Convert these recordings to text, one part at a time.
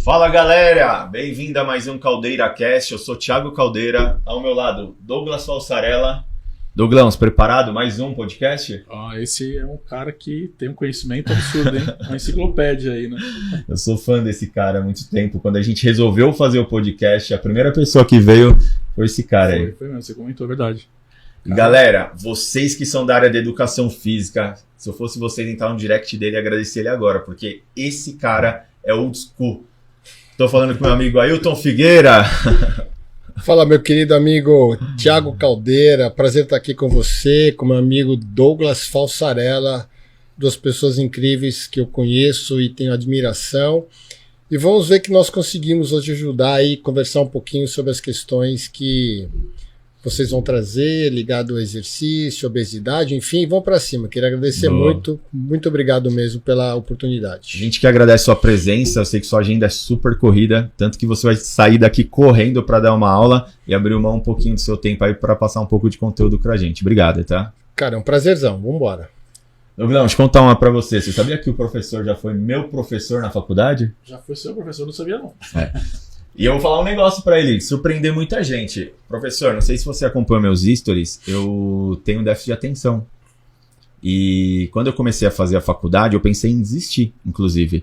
Fala galera, bem-vindo a mais um Caldeira Cast. Eu sou Thiago Caldeira, ao meu lado Douglas Falsarella. Douglas, preparado? Mais um podcast? Esse é um cara que tem um conhecimento absurdo, hein? Uma enciclopédia aí, né? Eu sou fã desse cara há muito tempo. Quando a gente resolveu fazer o podcast, a primeira pessoa que veio foi esse cara aí. Foi mesmo, você comentou, é verdade. E galera, vocês que são da área de educação física, se eu fosse vocês entrar no direct dele e agradecer ele agora, porque esse cara é old school. Tô falando com meu amigo Ailton Figueira. Fala, meu querido amigo Thiago Caldeira, prazer estar aqui com você, com meu amigo Douglas Falsarella, duas pessoas incríveis que eu conheço e tenho admiração. E vamos ver que nós conseguimos hoje ajudar e conversar um pouquinho sobre as questões que vocês vão trazer, ligado ao exercício, obesidade, enfim, vão para cima. Queria agradecer muito obrigado mesmo pela oportunidade. A gente que agradece a sua presença, eu sei que sua agenda é super corrida, tanto que você vai sair daqui correndo para dar uma aula e abrir mão um pouquinho do seu tempo aí para passar um pouco de conteúdo pra gente. Obrigado, tá? Cara, é um prazerzão, vambora. Douglas, deixa eu contar uma pra você. Você sabia que o professor já foi meu professor na faculdade? Já foi seu professor, não sabia não. E eu vou falar um negócio pra ele, surpreender muita gente. Professor, não sei se você acompanha meus stories, eu tenho déficit de atenção. E quando eu comecei a fazer a faculdade, eu pensei em desistir, inclusive.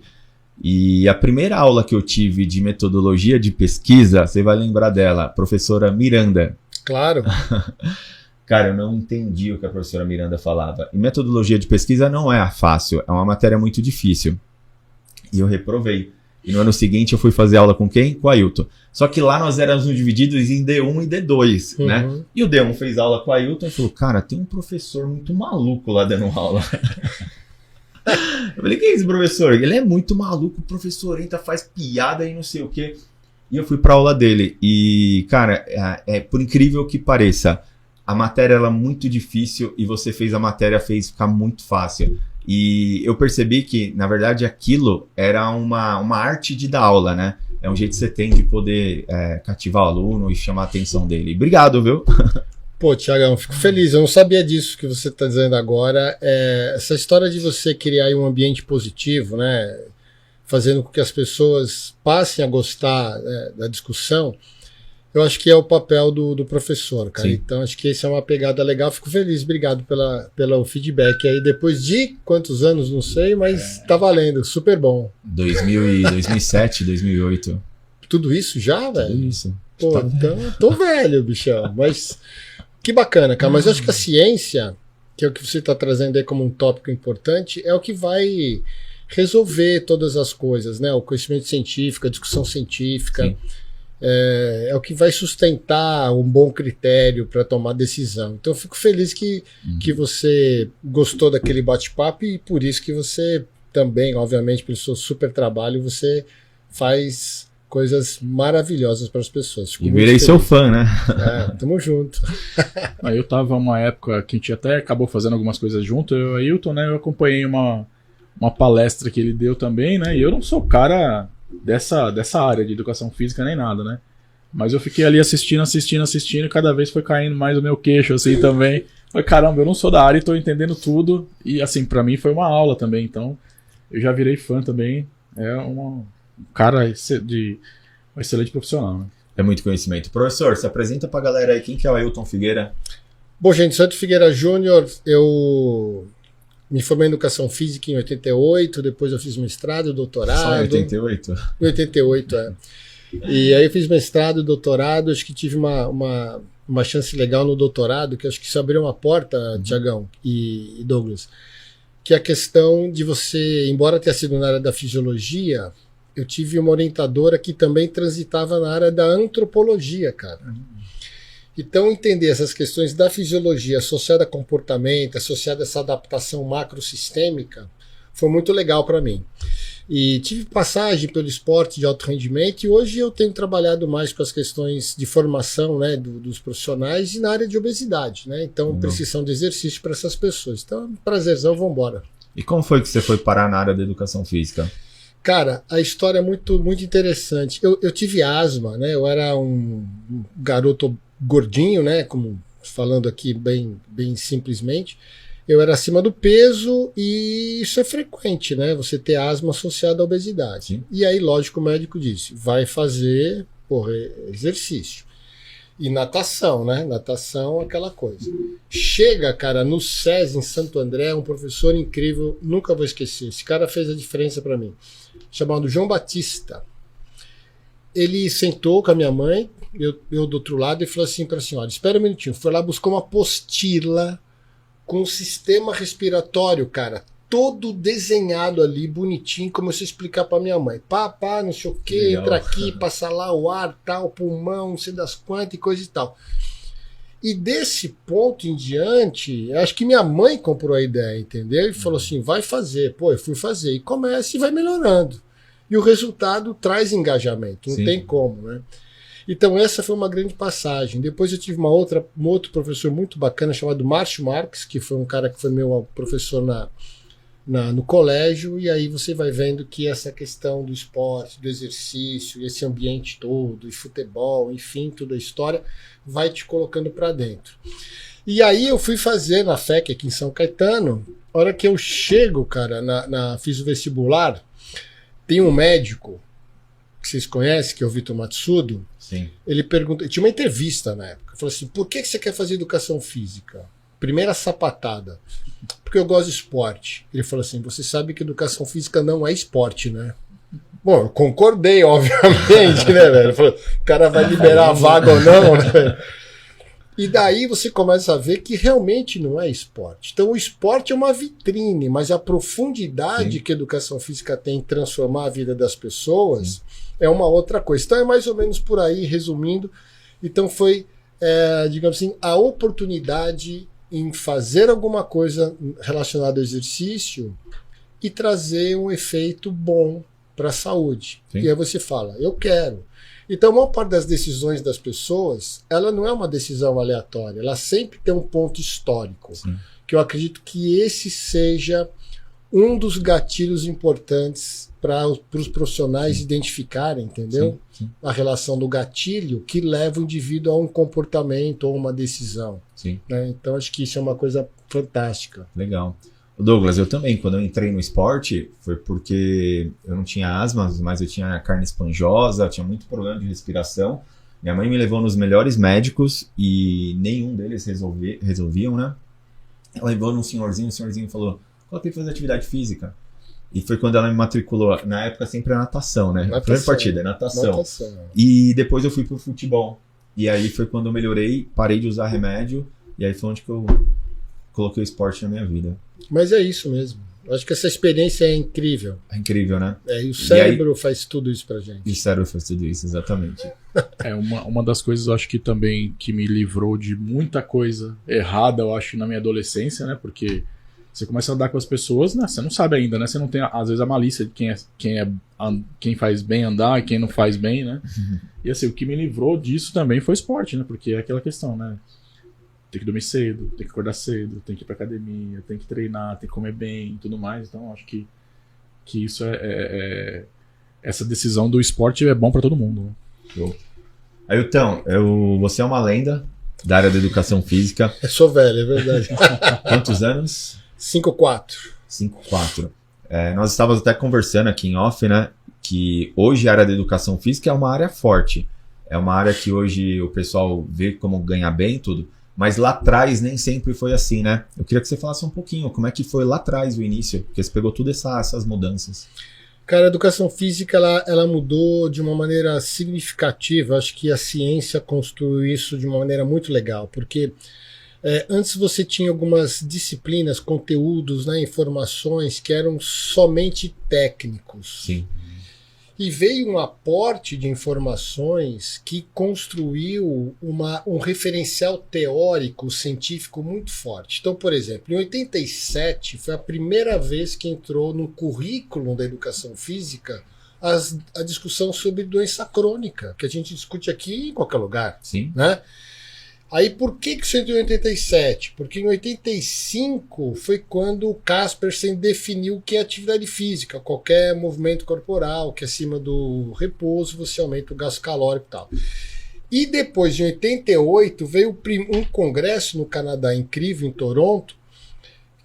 E a primeira aula que eu tive de metodologia de pesquisa, você vai lembrar dela, professora Miranda. Claro. Cara, eu não entendi o que a professora Miranda falava. E metodologia de pesquisa não é fácil, é uma matéria muito difícil. E eu reprovei. E no ano seguinte eu fui fazer aula com quem? Com o Ailton. Só que lá nós éramos divididos em D1 e D2, né? E o D1 fez aula com o Ailton e falou, cara, tem um professor muito maluco lá dando aula. Eu falei, que é esse professor? Ele é muito maluco, o professor entra, faz piada e não sei o quê. E eu fui pra aula dele. E, cara, por incrível que pareça, a matéria era muito difícil e você fez fez ficar muito fácil. E eu percebi que, na verdade, aquilo era uma arte de dar aula, né? É um jeito que você tem de poder cativar o aluno e chamar a atenção dele. Obrigado, viu? Pô, Thiagão, fico feliz. Eu não sabia disso que você está dizendo agora. Essa história de você criar aí um ambiente positivo, né? Fazendo com que as pessoas passem a gostar da discussão, eu acho que é o papel do professor, cara. Sim. Então, acho que essa é uma pegada legal. Fico feliz, obrigado pelo feedback aí. Depois de quantos anos, não sei, mas tá valendo, super bom. 2007, 2008. Tudo isso já, velho? Tudo isso. Pô, então eu tô velho, bichão. Mas que bacana, cara. Mas eu acho que a ciência, que é o que você tá trazendo aí como um tópico importante, é o que vai resolver todas as coisas, né? O conhecimento científico, a discussão científica. Sim. É o que vai sustentar um bom critério para tomar decisão. Então eu fico feliz que você gostou daquele bate-papo e por isso que você também, obviamente, pelo seu super trabalho, você faz coisas maravilhosas para as pessoas. Fico e virei seu fã, né? Tamo junto. Aí eu tava uma época que a gente até acabou fazendo algumas coisas junto, eu e o Ailton, né? Eu acompanhei uma palestra que ele deu também, né? E eu não sou o cara dessa área de educação física nem nada, né? Mas eu fiquei ali assistindo, e cada vez foi caindo mais o meu queixo, assim, também. Falei, caramba, eu não sou da área e tô entendendo tudo. E, assim, pra mim foi uma aula também, então eu já virei fã também. É um cara de um excelente profissional, né? É muito conhecimento. Professor, se apresenta pra galera aí, quem que é o Ailton Figueira? Bom, gente, Santo Figueira Júnior, eu me formei em Educação Física em 88, depois eu fiz mestrado, doutorado. Só em 88? Em 88, E aí eu fiz mestrado, doutorado, acho que tive uma chance legal no doutorado, que acho que isso abriu uma porta, Thiagão e Douglas, que é a questão de você, embora tenha sido na área da fisiologia, eu tive uma orientadora que também transitava na área da antropologia, cara. Então, entender essas questões da fisiologia associada a comportamento, associada a essa adaptação macrosistêmica, foi muito legal para mim. E tive passagem pelo esporte de alto rendimento e hoje eu tenho trabalhado mais com as questões de formação, né, dos profissionais e na área de obesidade, né? Então, prescrição de exercício para essas pessoas. Então, prazerzão, vamos embora. E como foi que você foi parar na área da educação física? Cara, a história é muito interessante. Eu tive asma, né? Eu era um garoto gordinho, né? Como falando aqui bem simplesmente. eu era acima do peso e isso é frequente, né? Você ter asma associada à obesidade. Sim. E aí, lógico, o médico disse, vai fazer exercício. E natação, né? Natação, aquela coisa. Chega, cara, no SES, em Santo André, um professor incrível, nunca vou esquecer. Esse cara fez a diferença para mim. Chamado João Batista. Ele sentou com a minha mãe, eu do outro lado, e falou assim para a senhora, espera um minutinho. Foi lá, buscou uma apostila com um sistema respiratório, cara, todo desenhado ali, bonitinho, começou a explicar para minha mãe. Pá, não sei o que, Legal. entra aqui, passa lá o ar, tal, pulmão, não sei das quantas e coisa e tal. E desse ponto em diante, acho que minha mãe comprou a ideia, entendeu? E falou assim, vai fazer. Pô, eu fui fazer. E começa e vai melhorando. E o resultado traz engajamento, não Sim. tem como, né? Então essa foi uma grande passagem. Depois eu tive um outro professor muito bacana chamado Márcio Marques, que foi um cara que foi meu professor no colégio, e aí você vai vendo que essa questão do esporte, do exercício, esse ambiente todo, e futebol, enfim, toda a história, vai te colocando para dentro. E aí eu fui fazer na FEC aqui em São Caetano, a hora que eu chego, cara, fiz o vestibular, tem um médico que vocês conhecem, que é o Vitor Matsudo. Sim. Ele pergunta, tinha uma entrevista na época, falou assim, por que você quer fazer educação física? Primeira sapatada, porque eu gosto de esporte. Ele falou assim, você sabe que educação física não é esporte, né? Bom, eu concordei, obviamente, né, velho? Ele falou, o cara vai liberar a vaga ou não, né? E daí você começa a ver que realmente não é esporte. Então o esporte é uma vitrine, mas a profundidade que a educação física tem em transformar a vida das pessoas é uma outra coisa. Então é mais ou menos por aí, resumindo. Então foi, digamos assim, a oportunidade em fazer alguma coisa relacionada ao exercício e trazer um efeito bom para a saúde. Sim. E aí você fala, eu quero. Então, a maior parte das decisões das pessoas, ela não é uma decisão aleatória, ela sempre tem um ponto histórico. Sim. Que eu acredito que esse seja um dos gatilhos importantes para os profissionais identificarem, entendeu? Sim. A relação do gatilho que leva o indivíduo a um comportamento ou uma decisão. Sim. Né? Então, acho que isso é uma coisa fantástica. Legal. Douglas, eu também, quando eu entrei no esporte, foi porque eu não tinha asma, mas eu tinha carne esponjosa, tinha muito problema de respiração. Minha mãe me levou nos melhores médicos e nenhum deles resolviam, né? Ela levou num senhorzinho, o senhorzinho falou, coloquei pra fazer atividade física. E foi quando ela me matriculou, na época sempre a natação, né? A primeira partida é natação. E depois eu fui pro futebol. E aí foi quando eu melhorei, parei de usar remédio, e aí foi onde que eu coloquei o esporte na minha vida. Mas é isso mesmo. Eu acho que essa experiência é incrível. É incrível, né? E o cérebro faz tudo isso pra gente. E o cérebro faz tudo isso, exatamente. Uma das coisas, eu acho que também que me livrou de muita coisa errada, eu acho, na minha adolescência, né? Porque você começa a andar com as pessoas, né? Você não sabe ainda, né? Você não tem, às vezes, a malícia de quem faz bem andar e quem não faz bem, né? E assim, o que me livrou disso também foi esporte, né? Porque é aquela questão, né? Tem que dormir cedo, tem que acordar cedo, tem que ir pra academia, tem que treinar, tem que comer bem e tudo mais. Então, acho que isso essa decisão do esporte é bom pra todo mundo. Né? Show. Ailton, você é uma lenda da área da educação física. Eu sou velho, é verdade. Quantos anos? 5'4". 5'4". Nós estávamos até conversando aqui em off, né? Que hoje a área da educação física é uma área forte. É uma área que hoje o pessoal vê como ganhar bem e tudo. Mas lá atrás nem sempre foi assim, né? Eu queria que você falasse um pouquinho como é que foi lá atrás o início, porque você pegou todas essas mudanças. Cara, a educação física ela mudou de uma maneira significativa. Acho que a ciência construiu isso de uma maneira muito legal, porque antes você tinha algumas disciplinas, conteúdos, né, informações que eram somente técnicos. Sim. E veio um aporte de informações que construiu um referencial teórico, científico muito forte. Então, por exemplo, em 87 foi a primeira vez que entrou no currículo da educação física a discussão sobre doença crônica, que a gente discute aqui em qualquer lugar. Sim. Né? Aí por que isso entrou em 87? Porque em 85 foi quando o Kaspersen definiu o que é atividade física. Qualquer movimento corporal que acima do repouso você aumenta o gasto calórico e tal. E depois, em 88, veio um congresso no Canadá incrível, em Toronto,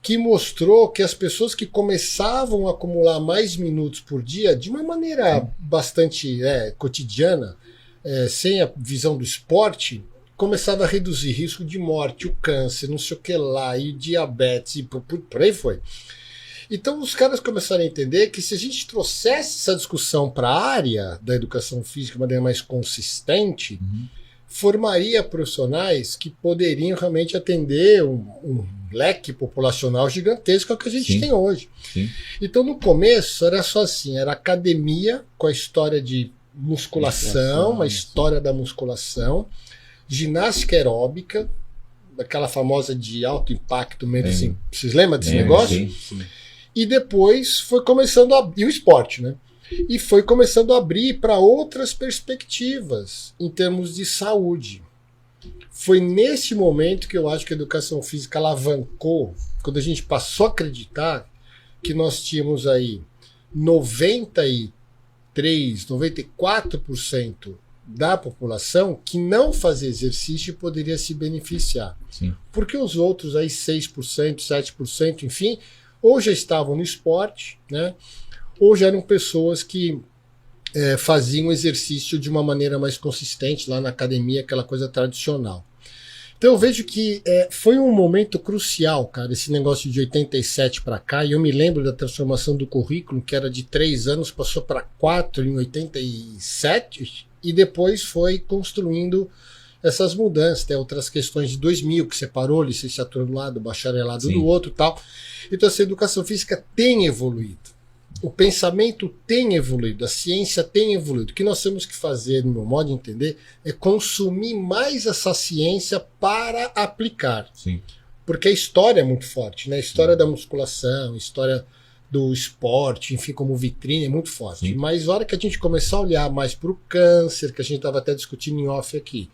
que mostrou que as pessoas que começavam a acumular mais minutos por dia, de uma maneira bastante cotidiana, sem a visão do esporte, começava a reduzir risco de morte, o câncer, não sei o que lá, e diabetes, e por aí foi. Então os caras começaram a entender que se a gente trouxesse essa discussão para a área da educação física de maneira mais consistente, formaria profissionais que poderiam realmente atender um leque populacional gigantesco que a gente tem hoje. Sim. Então no começo era só assim, era academia com a história de musculação, uma história da musculação, ginástica aeróbica, aquela famosa de alto impacto mesmo, assim. Vocês lembram desse negócio? Sim. E depois foi começando e o esporte, né? E foi começando a abrir para outras perspectivas em termos de saúde. Foi nesse momento que eu acho que a educação física alavancou, quando a gente passou a acreditar que nós tínhamos aí 94% da população que não fazia exercício poderia se beneficiar. Sim. Porque os outros aí 6%, 7%, enfim, ou já estavam no esporte, né? Ou já eram pessoas que faziam exercício de uma maneira mais consistente lá na academia, aquela coisa tradicional. Então eu vejo que foi um momento crucial, cara, esse negócio de 87 para cá, e eu me lembro da transformação do currículo, que era de 3 anos, passou para 4 em 87, e depois foi construindo essas mudanças. Tem outras questões de 2000, que separou licenciatura do lado, bacharelado do outro e tal. Então essa educação física tem evoluído. O pensamento tem evoluído, a ciência tem evoluído. O que nós temos que fazer, no meu modo de entender, é consumir mais essa ciência para aplicar. Sim. Porque a história é muito forte, né? A história da musculação, a história do esporte, enfim, como vitrine, é muito forte. Sim. Mas na hora que a gente começar a olhar mais para o câncer, que a gente estava até discutindo em off aqui,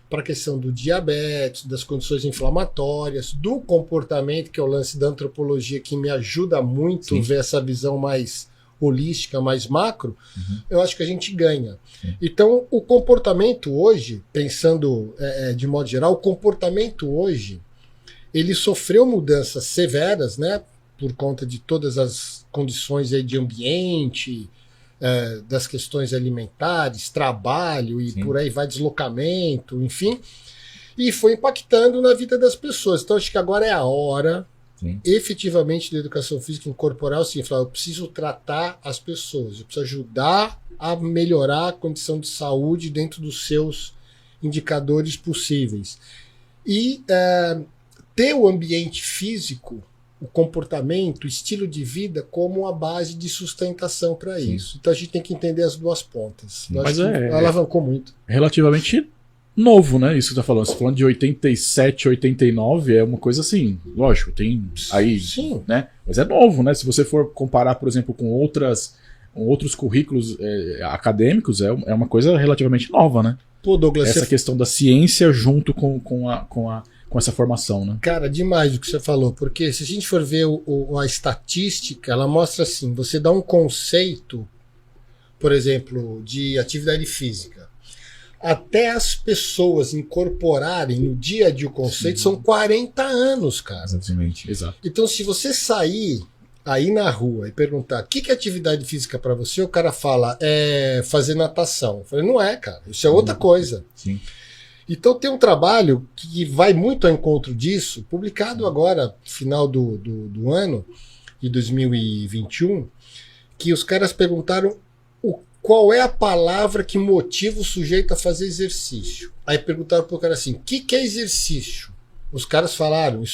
para a questão do diabetes, das condições inflamatórias, do comportamento, que é o lance da antropologia, que me ajuda muito a ver essa visão mais holística, mais macro, eu acho que a gente ganha. Então, o comportamento hoje, pensando de modo geral, o comportamento hoje, ele sofreu mudanças severas, né, por conta de todas as condições aí de ambiente, das questões alimentares, trabalho e por aí vai, deslocamento, enfim, e foi impactando na vida das pessoas. Então acho que agora é a hora, efetivamente, da educação física incorporar assim, falar, eu preciso tratar as pessoas, eu preciso ajudar a melhorar a condição de saúde dentro dos seus indicadores possíveis. E ter o ambiente físico, o comportamento, o estilo de vida como a base de sustentação para isso. Então a gente tem que entender as duas pontas. Mas alavancou muito. Relativamente novo, né? Isso que você tá falando. Você tá falando de 87, 89, é uma coisa assim, lógico, tem aí, né? Mas é novo, né? Se você for comparar, por exemplo, com outros currículos acadêmicos, é uma coisa relativamente nova, né? Pô, Douglas, essa questão da ciência junto com essa formação, né? Cara, demais o que você falou, porque se a gente for ver a estatística, ela mostra assim, você dá um conceito, por exemplo, de atividade física, até as pessoas incorporarem no dia a dia o conceito, são 40 anos, cara. Exatamente. Exato. Então, se você sair aí na rua e perguntar o que é atividade física para você, o cara fala, fazer natação. Eu falei, não é, cara, isso é outra coisa. Sim. Então tem um trabalho que vai muito ao encontro disso, publicado agora, final do ano, de 2021, que os caras perguntaram qual é a palavra que motiva o sujeito a fazer exercício. Aí perguntaram pro cara assim, o que é exercício? Os caras falaram,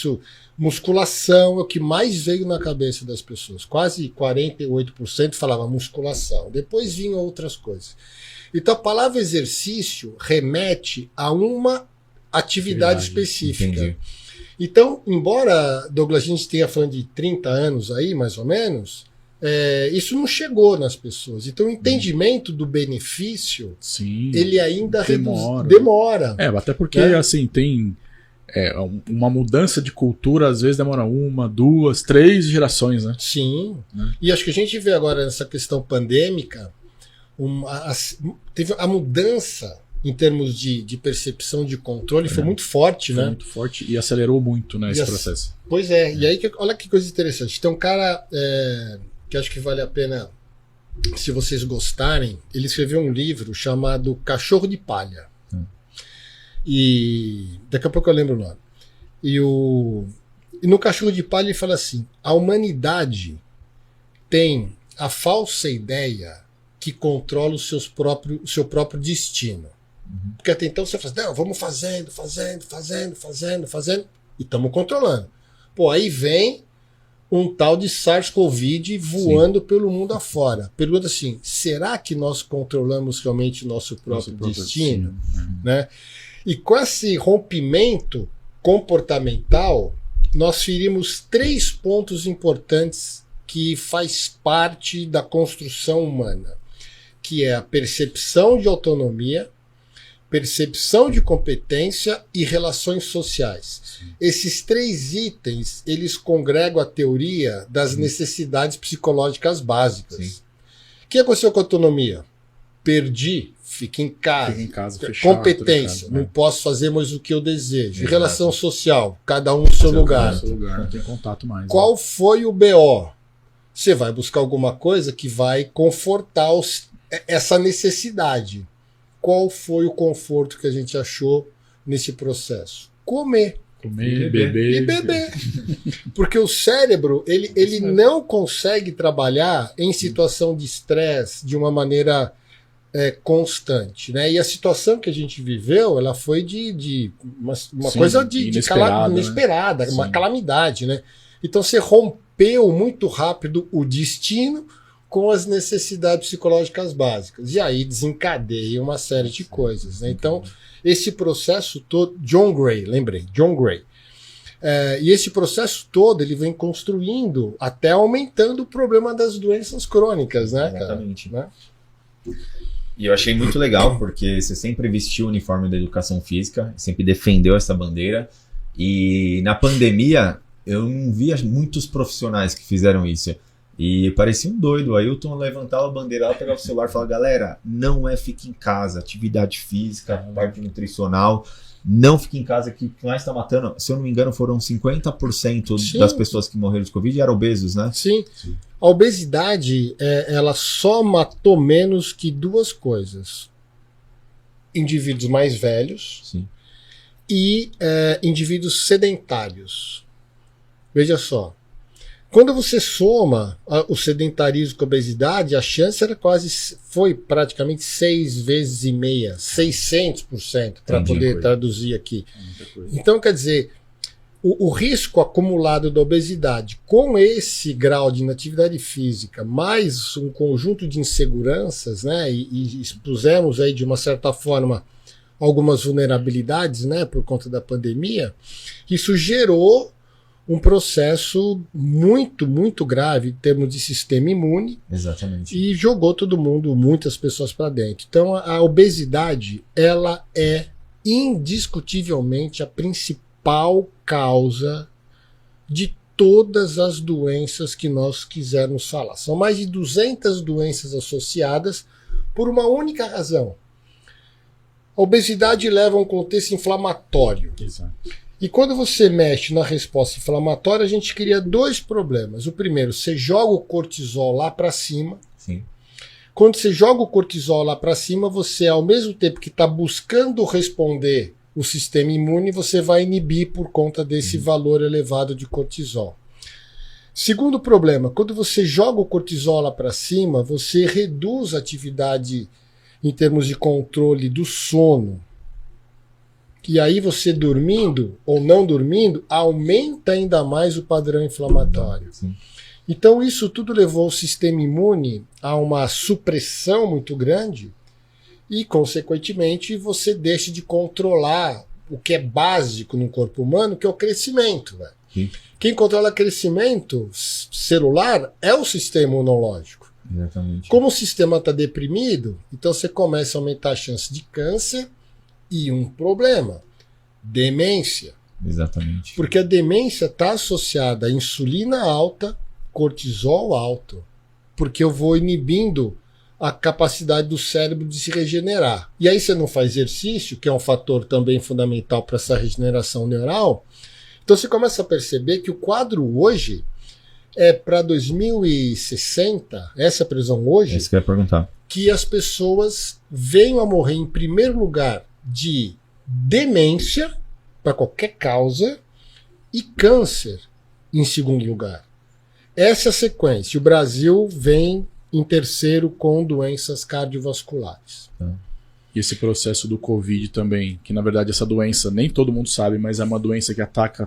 musculação é o que mais veio na cabeça das pessoas. Quase 48% falava musculação. Depois vinham outras coisas. Então a palavra exercício remete a uma atividade específica. Entendi. Então, embora, Douglas, a gente tenha falando de 30 anos aí, mais ou menos, isso não chegou nas pessoas. Então o entendimento do benefício, ele ainda demora. Até porque assim, tem uma mudança de cultura, às vezes demora 1, 2, 3 gerações, né? Sim. E acho que a gente vê agora nessa questão pandêmica, teve a mudança em termos de percepção de controle, foi muito forte, Foi né? muito forte e acelerou muito, né, esse E processo. Pois é, e aí olha que coisa interessante. Tem um cara que acho que vale a pena, se vocês gostarem, ele escreveu um livro chamado Cachorro de Palha. E daqui a pouco eu lembro o nome. E no Cachorro de Palha ele fala assim: a humanidade tem a falsa ideia que controla o seu próprio destino. Porque até então você fala assim, não, vamos fazendo, e estamos controlando. Pô, aí vem um tal de SARS-CoV voando pelo mundo afora. Pergunta assim, será que nós controlamos realmente o nosso próprio destino? Né? E com esse rompimento comportamental, nós ferimos 3 pontos importantes que faz parte da construção humana, que é a percepção de autonomia, percepção de competência e relações sociais. Sim. Esses 3 itens, eles congregam a teoria das necessidades psicológicas básicas. Sim. O que aconteceu com a autonomia? Perdi, fica em casa fechado, competência, não posso fazer mais o que eu desejo. Exato. Relação social, cada um no seu lugar. Não tem contato mais. Qual foi o BO? Você vai buscar alguma coisa que vai confortar essa necessidade. Qual foi o conforto que a gente achou nesse processo? Comer, beber. E beber. Porque o cérebro, ele não consegue trabalhar em situação de estresse de uma maneira constante, né? E a situação que a gente viveu, ela foi de uma coisa inesperada, né? Uma calamidade, né? Então você rompeu muito rápido o destino com as necessidades psicológicas básicas. E aí desencadeia uma série de coisas, né? Então, esse processo todo... John Gray. E esse processo todo, ele vem construindo, até aumentando o problema das doenças crônicas, né, Exatamente. Cara? Né? E eu achei muito legal, porque você sempre vestiu o uniforme da educação física, sempre defendeu essa bandeira. E na pandemia, eu não via muitos profissionais que fizeram isso. E parecia um doido. O Ailton levantava a bandeira lá, pegava o celular e falava, galera, não fique em casa, atividade física, parte nutricional, não fique em casa, que o que mais está matando, se eu não me engano, foram 50% Sim. das pessoas que morreram de Covid eram obesos, né? Sim. A obesidade, ela só matou menos que 2 coisas. Indivíduos mais velhos. Sim. E indivíduos sedentários. Veja só. Quando você soma o sedentarismo com a obesidade, a chance foi praticamente 6,5 vezes, 600%, para poder traduzir aqui. Então, quer dizer, o risco acumulado da obesidade com esse grau de inatividade física, mais um conjunto de inseguranças, né, e expusemos aí de uma certa forma algumas vulnerabilidades, né, por conta da pandemia, isso gerou um processo muito, muito grave em termos de sistema imune. Exatamente. E jogou todo mundo, muitas pessoas para dentro. Então a obesidade, ela é indiscutivelmente a principal causa de todas as doenças que nós quisermos falar. São mais de 200 doenças associadas por uma única razão. A obesidade leva a um contexto inflamatório. Exato. E quando você mexe na resposta inflamatória, a gente cria 2 problemas. O primeiro, você joga o cortisol lá para cima. Sim. Quando você joga o cortisol lá para cima, você, ao mesmo tempo que está buscando responder o sistema imune, você vai inibir por conta desse valor elevado de cortisol. Segundo problema, quando você joga o cortisol lá para cima, você reduz a atividade em termos de controle do sono. E aí você dormindo ou não dormindo, aumenta ainda mais o padrão inflamatório. Sim. Então isso tudo levou o sistema imune a uma supressão muito grande e, consequentemente, você deixa de controlar o que é básico no corpo humano, que é o crescimento. Né? Quem controla crescimento celular é o sistema imunológico. Exatamente. Como o sistema está deprimido, então você começa a aumentar a chance de câncer. E um problema, demência. Exatamente. Porque a demência está associada a insulina alta, cortisol alto. Porque eu vou inibindo a capacidade do cérebro de se regenerar. E aí você não faz exercício, que é um fator também fundamental para essa regeneração neural. Então você começa a perceber que o quadro hoje é para 2060, essa é a previsão hoje, É isso que eu ia perguntar. que as pessoas venham a morrer em primeiro lugar de demência, para qualquer causa, e câncer em segundo lugar. Essa é a sequência. O Brasil vem em terceiro com doenças cardiovasculares. E esse processo do Covid também, que na verdade essa doença nem todo mundo sabe, mas é uma doença que ataca,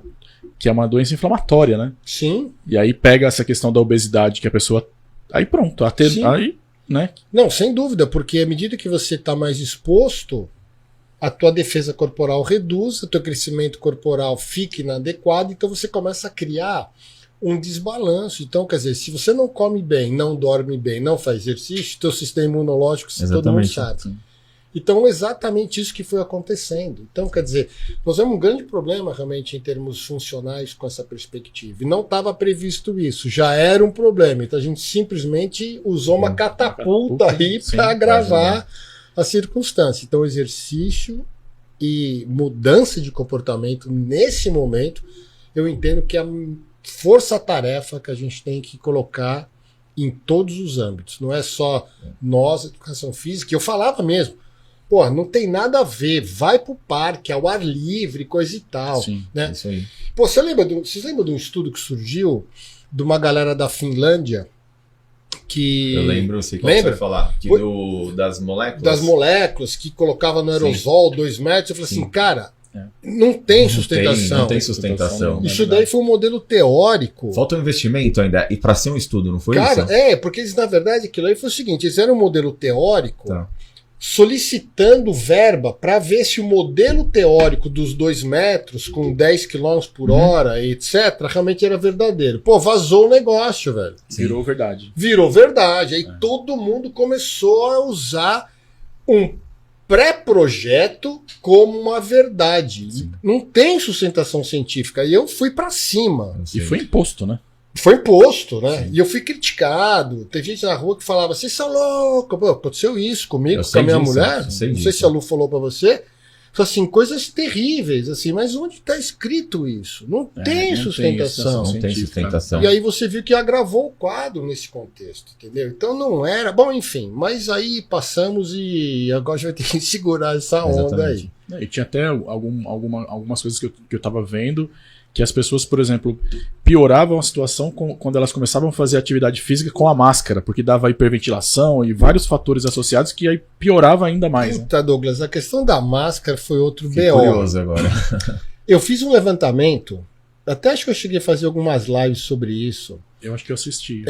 que é uma doença inflamatória, né? Sim. E aí pega essa questão da obesidade que a pessoa... Aí pronto, aí, né? Não, sem dúvida, porque à medida que você está mais exposto, a tua defesa corporal reduz, o teu crescimento corporal fica inadequado, então você começa a criar um desbalanço. Então, quer dizer, se você não come bem, não dorme bem, não faz exercício, teu sistema imunológico, todo mundo sabe. Sim. Então, exatamente isso que foi acontecendo. Então, quer dizer, nós temos um grande problema realmente em termos funcionais com essa perspectiva. E não estava previsto isso, já era um problema. Então, a gente simplesmente usou uma catapulta aí para agravar a circunstância. Então, exercício e mudança de comportamento nesse momento, eu entendo que é a força-tarefa que a gente tem que colocar em todos os âmbitos. Não é só nós, educação física, eu falava mesmo. Pô, não tem nada a ver, vai pro parque, ao ar livre, coisa e tal. Sim, né? Isso aí. Pô, vocês lembram de um estudo que surgiu de uma galera da Finlândia que... Eu lembro, sei qual você vai falar. Que das moléculas. Das moléculas que colocava no aerosol 2 metros. Eu falei assim, cara, não tem sustentação. Não tem sustentação. Isso daí foi um modelo teórico. Falta um investimento ainda. E para ser um estudo, não foi cara, isso? Porque eles, na verdade, aquilo aí foi o seguinte, eles eram um modelo teórico... Tá. solicitando verba para ver se o modelo teórico dos 2 metros com 10 km por hora, etc., realmente era verdadeiro. Pô, vazou o negócio, velho. Virou verdade. Virou verdade. Aí todo mundo começou a usar um pré-projeto como uma verdade. Sim. Não tem sustentação científica. E eu fui para cima. E foi imposto, né? Foi imposto, né? Sim. E eu fui criticado. Tem gente na rua que falava, vocês são loucos. Pô, aconteceu isso comigo, com a minha mulher. Não sei se a Lu falou pra você. Assim, coisas terríveis, assim, mas onde está escrito isso? Não tem sustentação. Não tem sustentação. E aí você viu que agravou o quadro nesse contexto, entendeu? Então não era... Bom, enfim, mas aí passamos e agora a gente vai ter que segurar essa onda aí. E tinha até algumas coisas que eu tava vendo, que as pessoas, por exemplo, pioravam a situação quando elas começavam a fazer atividade física com a máscara, porque dava hiperventilação e vários fatores associados que aí piorava ainda mais. Puta, né? Douglas, a questão da máscara foi outro Fiquei BO. curioso agora. Eu fiz um levantamento, até acho que eu cheguei a fazer algumas lives sobre isso. Eu acho que eu assisti.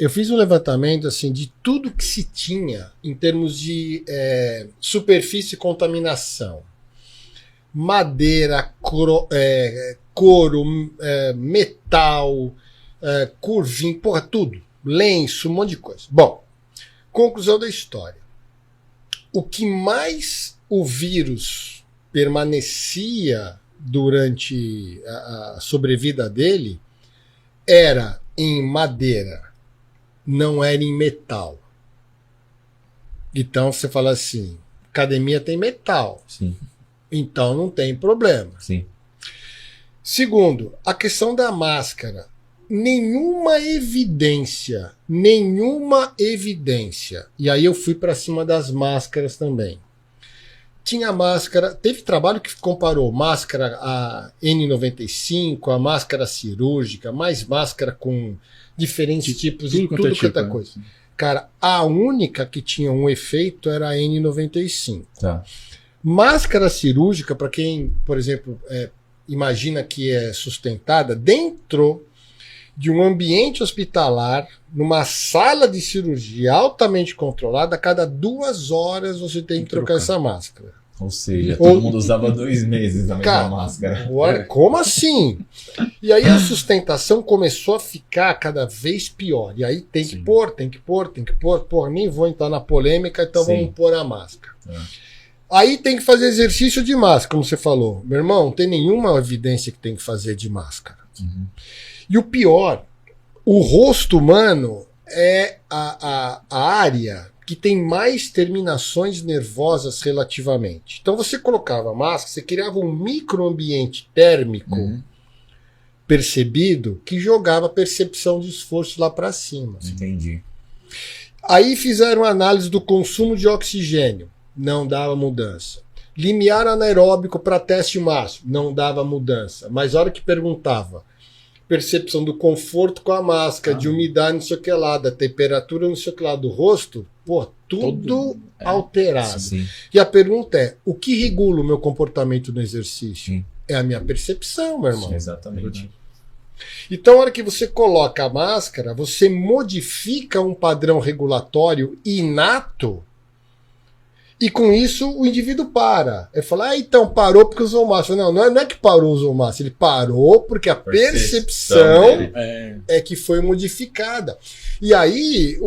Eu fiz um levantamento assim de tudo que se tinha em termos de superfície e contaminação. Madeira, couro, metal, curvinho, porra, tudo. Lenço, um monte de coisa. Bom, conclusão da história. O que mais o vírus permanecia durante a sobrevida dele era em madeira, não era em metal. Então você fala assim, academia tem metal. Sim. Então não tem problema. Sim. Segundo, a questão da máscara. Nenhuma evidência. E aí eu fui para cima das máscaras também. Tinha máscara, teve trabalho que comparou máscara a N95, a máscara cirúrgica, mais máscara com diferentes tipos de tudo que outra coisa. Cara, a única que tinha um efeito era a N95. Tá. Máscara cirúrgica, para quem, por exemplo, imagina que é sustentada dentro de um ambiente hospitalar, numa sala de cirurgia altamente controlada, a cada 2 horas você tem que trocar essa máscara. Ou seja, todo mundo usava 2 meses a mesma máscara. Como assim? E aí a sustentação começou a ficar cada vez pior. E aí tem que pôr. Porra, nem vou entrar na polêmica, então vamos pôr a máscara. Aí tem que fazer exercício de máscara, como você falou. Meu irmão, não tem nenhuma evidência que tem que fazer de máscara. Uhum. E o pior, o rosto humano é a área que tem mais terminações nervosas relativamente. Então você colocava a máscara, você criava um microambiente térmico percebido que jogava a percepção de esforço lá para cima. Entendi. Aí fizeram análise do consumo de oxigênio, não dava mudança. Limiar anaeróbico para teste máximo, não dava mudança. Mas a hora que perguntava, percepção do conforto com a máscara, de umidade, não sei o que lá, da temperatura, não sei o que lá, do rosto, pô, tudo alterado. Sim. E a pergunta é, o que regula o meu comportamento no exercício? Sim. É a minha percepção, meu irmão. Sim, exatamente. Então, a hora que você coloca a máscara, você modifica um padrão regulatório inato e com isso o indivíduo para. Ele fala, então parou porque usou máscara. Não é que parou usou máscara, ele parou porque a percepção é que foi modificada. E aí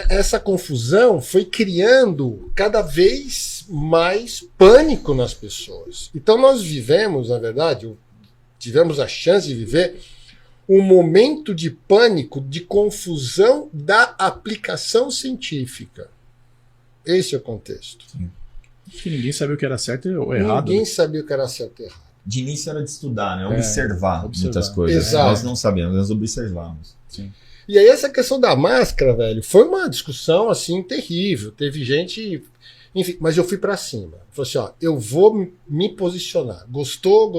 essa confusão foi criando cada vez mais pânico nas pessoas. Então nós vivemos, na verdade, tivemos a chance de viver um momento de pânico, de confusão da aplicação científica. Esse é o contexto. Sim. Que ninguém sabia o que era certo ou errado. Ninguém sabia o que era certo e errado. De início era de estudar, né? Observar muitas coisas. Exato. Nós não sabíamos, nós observávamos. Sim. E aí essa questão da máscara, velho, foi uma discussão assim terrível. Teve gente, enfim, mas eu fui pra cima. Falei assim, ó, eu vou me posicionar. Gostou,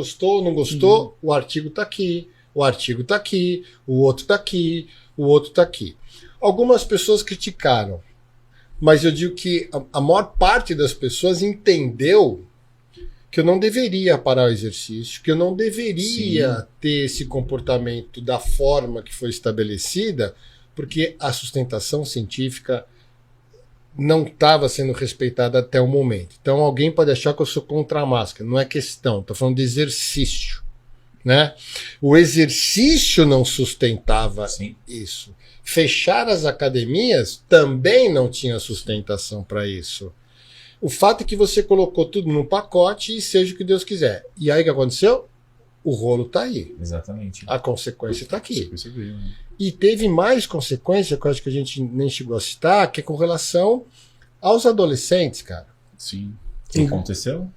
não gostou? O artigo tá aqui, o artigo tá aqui, o outro tá aqui, o outro tá aqui. Algumas pessoas criticaram, mas eu digo que a maior parte das pessoas entendeu que eu não deveria parar o exercício, que eu não deveria ter esse comportamento da forma que foi estabelecida, porque a sustentação científica não estava sendo respeitada até o momento. Então alguém pode achar que eu sou contra a máscara, não é questão, estou falando de exercício, né? O exercício não sustentava isso. Fechar as academias também não tinha sustentação para isso. O fato é que você colocou tudo num pacote e seja o que Deus quiser. E aí o que aconteceu? O rolo está aí. Exatamente. A consequência está aqui. Veio, né? E teve mais consequência, que eu acho que a gente nem chegou a citar, que é com relação aos adolescentes, cara. Sim. O que aconteceu?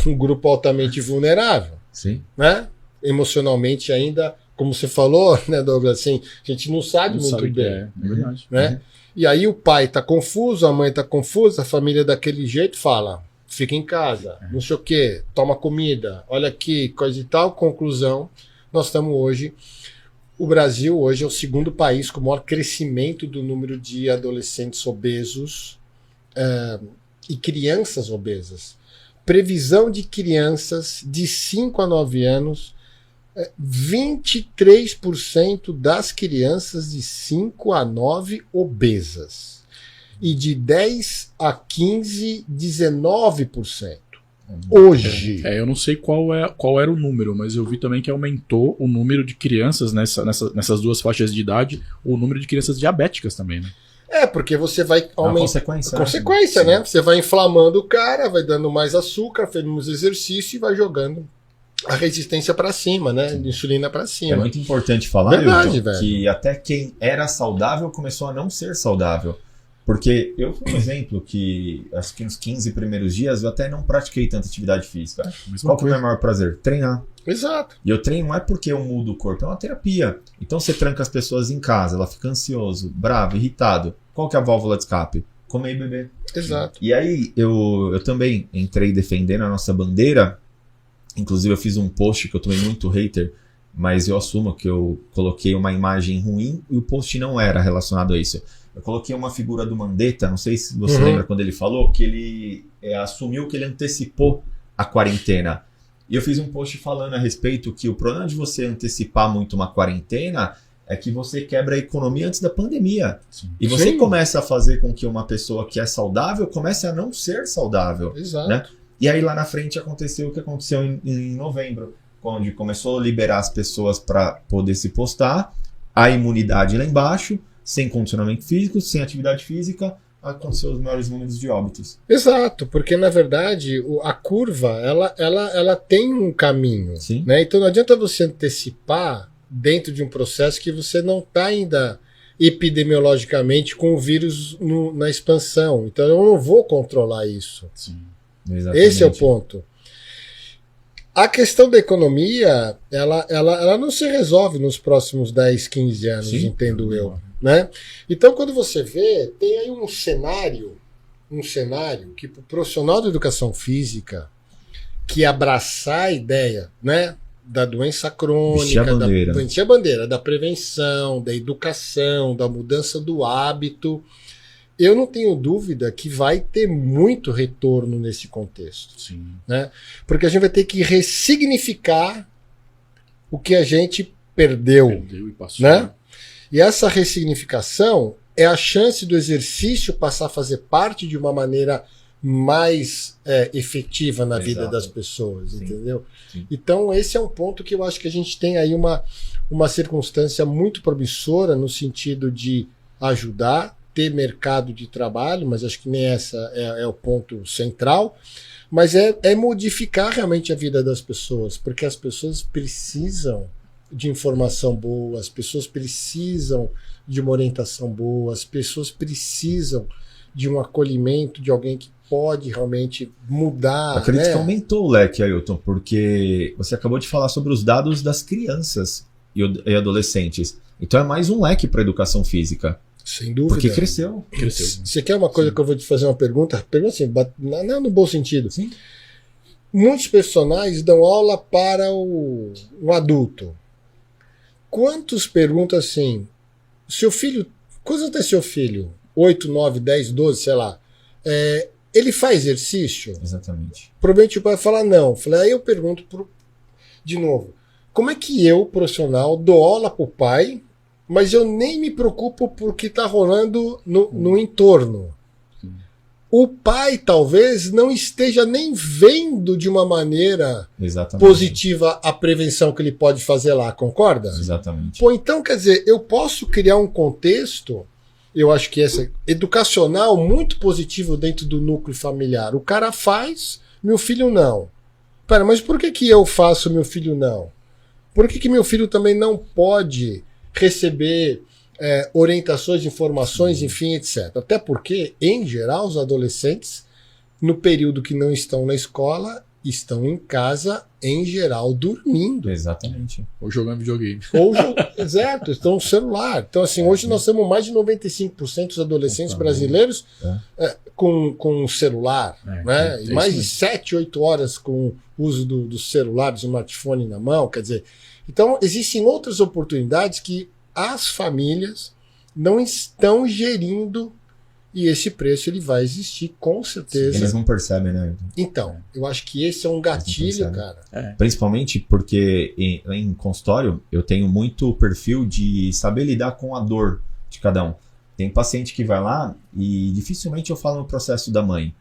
Um grupo altamente vulnerável, Sim. né? Emocionalmente ainda, como você falou, né, Douglas, assim, a gente não sabe Não muito sabe bem. é verdade. Né? E aí o pai tá confuso, a mãe tá confusa, a família daquele jeito fala, fica em casa, não sei o quê, toma comida, olha aqui, coisa e tal. Conclusão, nós estamos hoje, o Brasil hoje é o segundo país com o maior crescimento do número de adolescentes obesos e crianças obesas. Previsão de crianças de 5 a 9 anos, 23% das crianças de 5 a 9 obesas. E de 10 a 15, 19%. Hoje. Eu não sei qual era o número, mas eu vi também que aumentou o número de crianças nessas duas faixas de idade, o número de crianças diabéticas também, né? Porque você vai aumentar. Consequência, né? Você vai inflamando o cara, vai dando mais açúcar, fazendo uns exercícios e vai jogando a resistência para cima, né? De insulina para cima. É muito importante falar, Verdade, Hilton, velho. que até quem era saudável começou a não ser saudável. Porque eu fui um exemplo que, acho que nos 15 primeiros dias, eu até não pratiquei tanta atividade física. Qual que é o meu maior prazer? Treinar. Exato. E eu treino não é porque eu mudo o corpo, é uma terapia. Então você tranca as pessoas em casa, ela fica ansioso, bravo, irritado. Qual que é a válvula de escape? Comer e beber. Exato. E aí eu também entrei defendendo a nossa bandeira. Inclusive eu fiz um post que eu tomei muito hater, mas eu assumo que eu coloquei uma imagem ruim e o post não era relacionado a isso. Eu coloquei uma figura do Mandetta, não sei se você lembra quando ele falou, que ele assumiu que ele antecipou a quarentena. E eu fiz um post falando a respeito que o problema de você antecipar muito uma quarentena é que você quebra a economia antes da pandemia. Sim. E você começa a fazer com que uma pessoa que é saudável comece a não ser saudável. Exato. Né? E aí lá na frente aconteceu o que aconteceu em novembro, onde começou a liberar as pessoas para poder se postar, a imunidade lá embaixo, sem condicionamento físico, sem atividade física, aconteceu os maiores números de óbitos. Exato, porque na verdade a curva ela tem um caminho. Sim. Né? Então não adianta você antecipar dentro de um processo que você não está ainda epidemiologicamente com o vírus na expansão. Então eu não vou controlar isso. Sim. Exatamente. Esse é o ponto. A questão da economia, ela não se resolve nos próximos 10, 15 anos, Sim. entendo eu. Né? Então, quando você vê, tem aí um cenário que para o profissional da educação física que abraçar a ideia, né, da doença crônica, vestir a bandeira, da prevenção, da educação, da mudança do hábito, eu não tenho dúvida que vai ter muito retorno nesse contexto. Sim. Né? Porque a gente vai ter que ressignificar o que a gente perdeu. Perdeu e passou. Né? E essa ressignificação é a chance do exercício passar a fazer parte de uma maneira mais efetiva na vida das pessoas, Sim. entendeu? Sim. Então esse é um ponto que eu acho que a gente tem aí uma circunstância muito promissora no sentido de ajudar, ter mercado de trabalho, mas acho que nem essa é o ponto central, mas é modificar realmente a vida das pessoas, porque as pessoas precisam de informação boa, as pessoas precisam de uma orientação boa, as pessoas precisam de um acolhimento de alguém que pode realmente mudar. Acredito né? que aumentou o leque, Ailton, porque você acabou de falar sobre os dados das crianças e adolescentes. Então é mais um leque para a educação física. Sem dúvida. Porque cresceu. Você quer uma coisa que eu vou te fazer uma pergunta? Pergunta assim, não no bom sentido. Sim. Muitos personagens dão aula para o adulto. Quantos perguntam assim, seu filho, quantos anos tem seu filho? 8, 9, 10, 12, sei lá. Ele faz exercício? Exatamente. Provavelmente o pai vai falar não. Aí eu pergunto de novo, como é que eu, profissional, dou aula para o pai, mas eu nem me preocupo por o que está rolando no entorno? O pai talvez não esteja nem vendo de uma maneira Exatamente. positiva a prevenção que ele pode fazer lá, concorda? Exatamente. Pô, então quer dizer, eu posso criar um contexto, eu acho que esse educacional muito positivo dentro do núcleo familiar. O cara faz, meu filho não. Pera, mas por que eu faço, meu filho não? Por que meu filho também não pode receber orientações, informações, enfim, etc. Até porque, em geral, os adolescentes, no período que não estão na escola, estão em casa, em geral, dormindo. Exatamente. Ou jogando videogame. Exato, estão no celular. Então, assim, hoje nós temos mais de 95% dos adolescentes brasileiros com celular, né? E mais de 7, 8 horas com o uso do celular, do smartphone na mão, quer dizer. Então, existem outras oportunidades que as famílias não estão gerindo e esse preço ele vai existir com certeza. Eles não percebem, né? Então, eu acho que esse é um gatilho, cara. Principalmente porque em consultório eu tenho muito perfil de saber lidar com a dor de cada um. Tem paciente que vai lá e dificilmente eu falo no processo da mãe,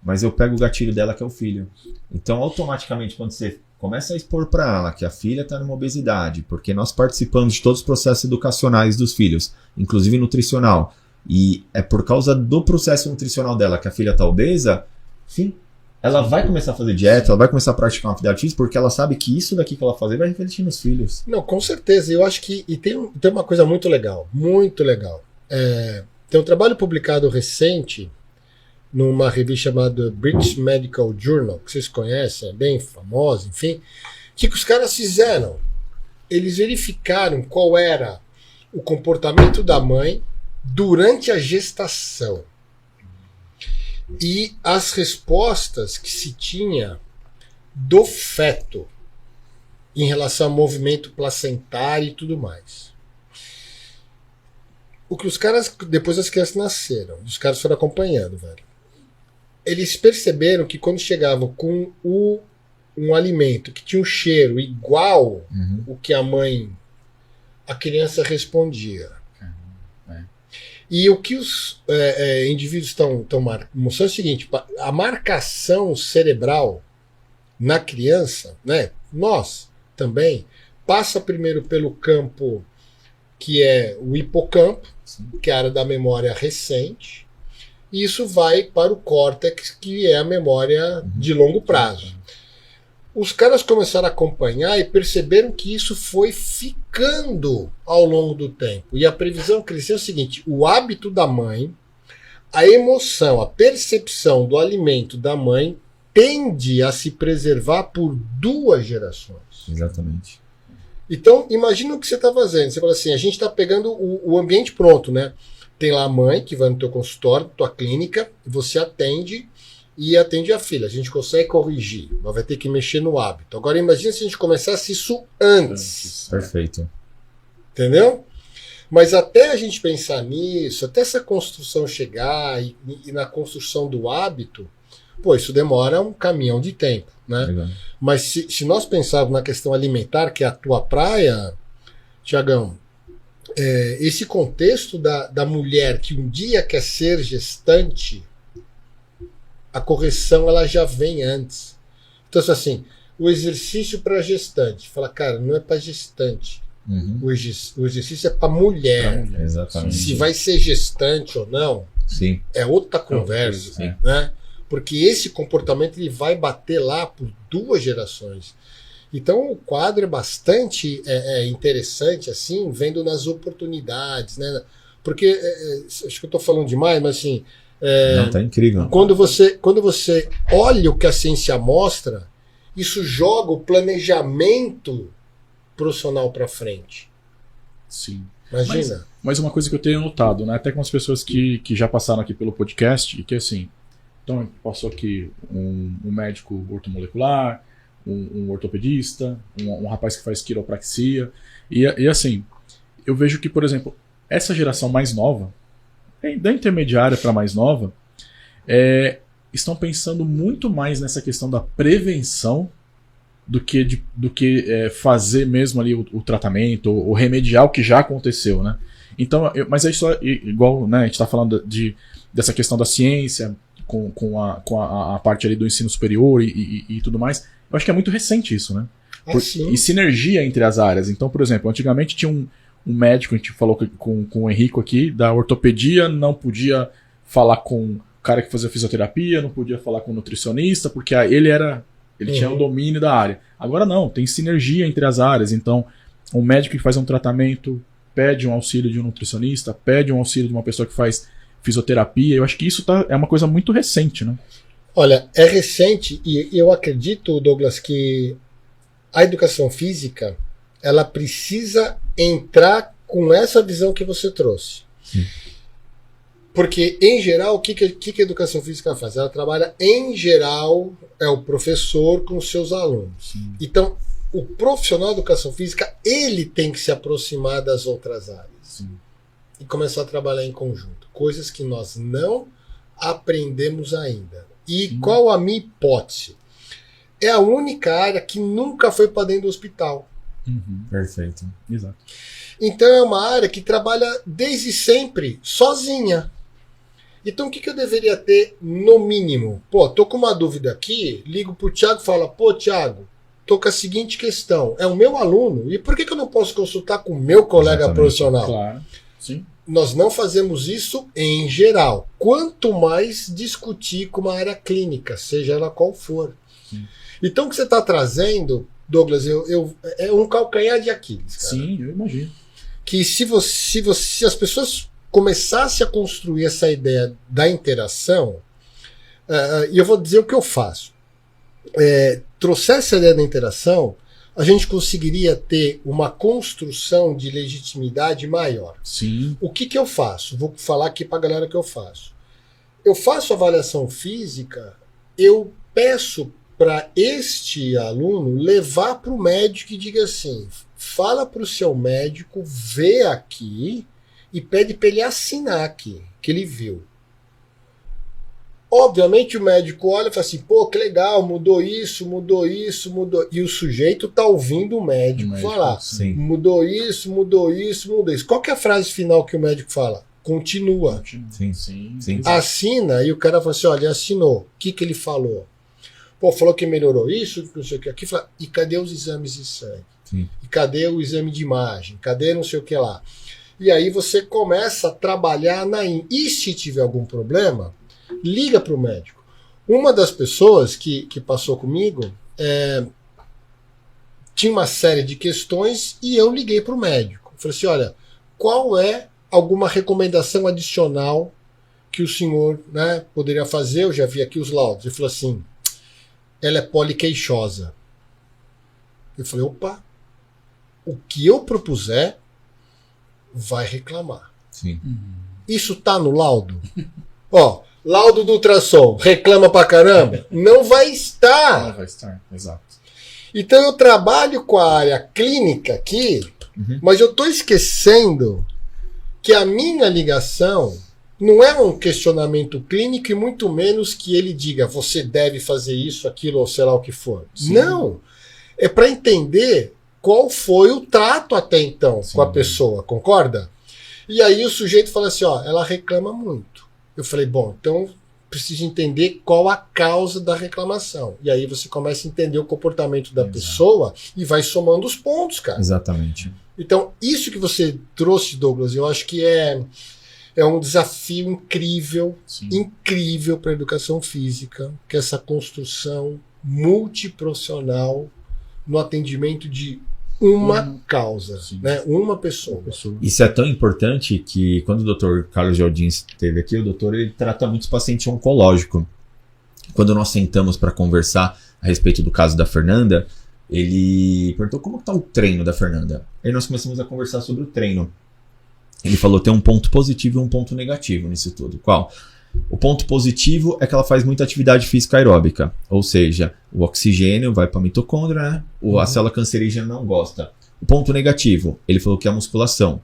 mas eu pego o gatilho dela que é o filho. Então, automaticamente, quando você começa a expor para ela que a filha está numa obesidade, porque nós participamos de todos os processos educacionais dos filhos, inclusive nutricional, e é por causa do processo nutricional dela que a filha está obesa, sim, ela vai começar a fazer dieta, ela vai começar a praticar uma atividade física, porque ela sabe que isso daqui que ela fazer vai refletir nos filhos. Não, com certeza. Eu acho que tem uma coisa muito legal, muito legal. Tem um trabalho publicado recente numa revista chamada British Medical Journal, que vocês conhecem, é bem famosa, enfim, que os caras fizeram? Eles verificaram qual era o comportamento da mãe durante a gestação e as respostas que se tinha do feto em relação ao movimento placentário e tudo mais. O que os caras, depois as crianças nasceram, os caras foram acompanhando, velho. Eles perceberam que quando chegavam com um alimento que tinha um cheiro igual o que a criança respondia. E o que os indivíduos estão mostrando é o seguinte, a marcação cerebral na criança, né, nós também, passa primeiro pelo campo que é o hipocampo, que é a área da memória recente, e isso vai para o córtex, que é a memória de longo prazo. os caras começaram a acompanhar e perceberam que isso foi ficando ao longo do tempo. E a previsão cresceu é o seguinte: o hábito da mãe, a emoção, a percepção do alimento da mãe tende a se preservar por 2 gerações. Exatamente. Então, imagina o que você está fazendo. Você fala assim, a gente está pegando o ambiente pronto, né? Tem lá a mãe que vai no teu consultório, tua clínica, você atende e atende a filha. A gente consegue corrigir, mas vai ter que mexer no hábito. Agora imagina se a gente começasse isso antes. Perfeito. Entendeu? Mas até a gente pensar nisso, até essa construção chegar e na construção do hábito, pô, isso demora um caminhão de tempo, né? Legal. Mas se nós pensarmos na questão alimentar, que é a tua praia, Tiagão, esse contexto da mulher que um dia quer ser gestante, a correção ela já vem antes. Então, assim, o exercício para gestante, fala, cara, não é para gestante. Uhum. O exercício é para mulher. Exatamente. Se vai ser gestante ou não, Sim. é outra conversa, Sim. né? Porque esse comportamento ele vai bater lá por 2 gerações. Então o quadro é bastante interessante, assim, vendo nas oportunidades, né? Porque acho que eu estou falando demais, mas assim, Não, tá incrível. quando você olha o que a ciência mostra, isso joga o planejamento profissional para frente. Sim. Imagina. Mas uma coisa que eu tenho notado, né, até com as pessoas que já passaram aqui pelo podcast, que assim, então passou aqui um médico ortomolecular, um ortopedista, um rapaz que faz quiropraxia, e assim, eu vejo que, por exemplo, essa geração mais nova, da intermediária para mais nova, estão pensando muito mais nessa questão da prevenção do que fazer mesmo ali o tratamento, ou remediar o que já aconteceu, né? Então, mas é só igual, né, a gente está falando dessa questão da ciência com a parte ali do ensino superior e tudo mais. Eu acho que é muito recente isso, né? E sinergia entre as áreas. Então, por exemplo, antigamente tinha um médico, a gente falou com o Henrico aqui, da ortopedia, não podia falar com o cara que fazia fisioterapia, não podia falar com o nutricionista, porque ele tinha o domínio da área. Agora não, tem sinergia entre as áreas. Então, um médico que faz um tratamento pede um auxílio de um nutricionista, pede um auxílio de uma pessoa que faz fisioterapia. Eu acho que isso é uma coisa muito recente, né? Olha, é recente e eu acredito, Douglas, que a educação física ela precisa entrar com essa visão que você trouxe. Sim. Porque, em geral, o que a educação física faz? Ela trabalha, em geral, é o professor com os seus alunos. Sim. Então, o profissional de educação física, ele tem que se aproximar das outras áreas. Sim. E começar a trabalhar em conjunto. Coisas que nós não aprendemos ainda. E Sim. qual a minha hipótese? É a única área que nunca foi para dentro do hospital. Uhum. Perfeito. Exato. Então é uma área que trabalha desde sempre sozinha. Então o que eu deveria ter no mínimo? Pô, tô com uma dúvida aqui, ligo pro Thiago e falo, pô, Thiago, tô com a seguinte questão, é o meu aluno, e por que eu não posso consultar com o meu colega Exatamente. profissional? Claro. Sim. Nós não fazemos isso em geral. Quanto mais discutir com uma área clínica, seja ela qual for. Sim. Então o que você está trazendo, Douglas, é um calcanhar de Aquiles. Cara. Sim, eu imagino. Que se as pessoas começassem a construir essa ideia da interação, e eu vou dizer o que eu faço. Trouxesse a ideia da interação, a gente conseguiria ter uma construção de legitimidade maior. Sim. O que eu faço? Vou falar aqui para a galera o que eu faço. Eu faço avaliação física, eu peço para este aluno levar para o médico e diga assim, fala para o seu médico, vê aqui e pede para ele assinar aqui, que ele viu. Obviamente o médico olha e fala assim, pô, que legal, mudou isso, mudou isso, mudou. E o sujeito tá ouvindo o médico falar. Sim. Mudou isso, mudou isso, mudou isso. Qual que é a frase final que o médico fala? Continua. Sim. Sim. Sim. Assina, e o cara fala assim, olha, assinou. O que ele falou? Pô, falou que melhorou isso, não sei o que. Aqui fala, e cadê os exames de sangue? Sim. E cadê o exame de imagem? Cadê não sei o que lá? E aí você começa a trabalhar E se tiver algum problema, liga para o médico. Uma das pessoas que passou comigo, tinha uma série de questões e eu liguei para o médico. Falei assim, olha, qual é alguma recomendação adicional que o senhor, né, poderia fazer? Eu já vi aqui os laudos. Ele falou assim, ela é poliqueixosa. Eu falei, opa, o que eu propuser vai reclamar. Sim. Isso tá no laudo? Ó, laudo do ultrassom, reclama pra caramba? Não vai estar. Não vai estar, exato. Então eu trabalho com a área clínica aqui, mas eu tô esquecendo que a minha ligação não é um questionamento clínico e muito menos que ele diga você deve fazer isso, aquilo ou sei lá o que for. Sim. Não. É para entender qual foi o trato até então com a pessoa, concorda? E aí o sujeito fala assim, ó, ela reclama muito. Eu falei, bom, então preciso entender qual a causa da reclamação. E aí você começa a entender o comportamento da pessoa e vai somando os pontos, cara. Exatamente. Então, isso que você trouxe, Douglas, eu acho que é um desafio incrível, incrível para a educação física, que é essa construção multiprofissional no atendimento de uma causa, né? Uma pessoa. Isso é tão importante que quando o Dr. Carlos Jardim esteve aqui, o doutor ele trata muitos pacientes oncológicos. Quando nós sentamos para conversar a respeito do caso da Fernanda, ele perguntou como está o treino da Fernanda. Aí nós começamos a conversar sobre o treino. Ele falou tem um ponto positivo e um ponto negativo nisso tudo. Qual? O ponto positivo é que ela faz muita atividade física aeróbica, ou seja, o oxigênio vai para a mitocôndria, né? A célula cancerígena não gosta. O ponto negativo, ele falou que é a musculação.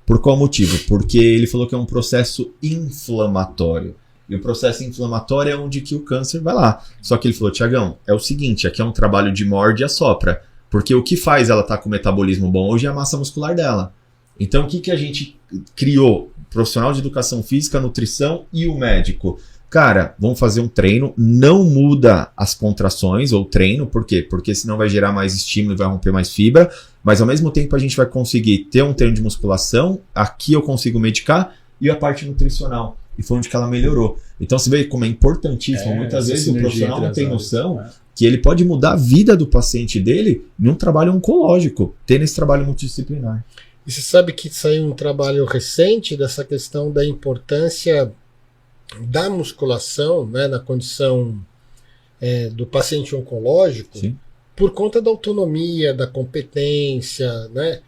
Por qual motivo? Porque ele falou que é um processo inflamatório. E o processo inflamatório é onde que o câncer vai lá. Só que ele falou, Tiagão, é o seguinte, aqui é um trabalho de morde e assopra. Porque o que faz ela estar com o metabolismo bom hoje é a massa muscular dela. Então o que a gente criou? Profissional de educação física, nutrição e o médico. Cara, vamos fazer um treino, não muda as contrações ou treino, por quê? Porque senão vai gerar mais estímulo e vai romper mais fibra, mas ao mesmo tempo a gente vai conseguir ter um treino de musculação, aqui eu consigo medicar, e a parte nutricional. E foi onde que ela melhorou. Então você vê como é importantíssimo, muitas vezes o profissional não tem noção que ele pode mudar a vida do paciente dele em um trabalho oncológico, tendo esse trabalho multidisciplinar. E você sabe que saiu um trabalho recente dessa questão da importância da musculação, né, na condição do paciente oncológico, sim, por conta da autonomia, da competência, né,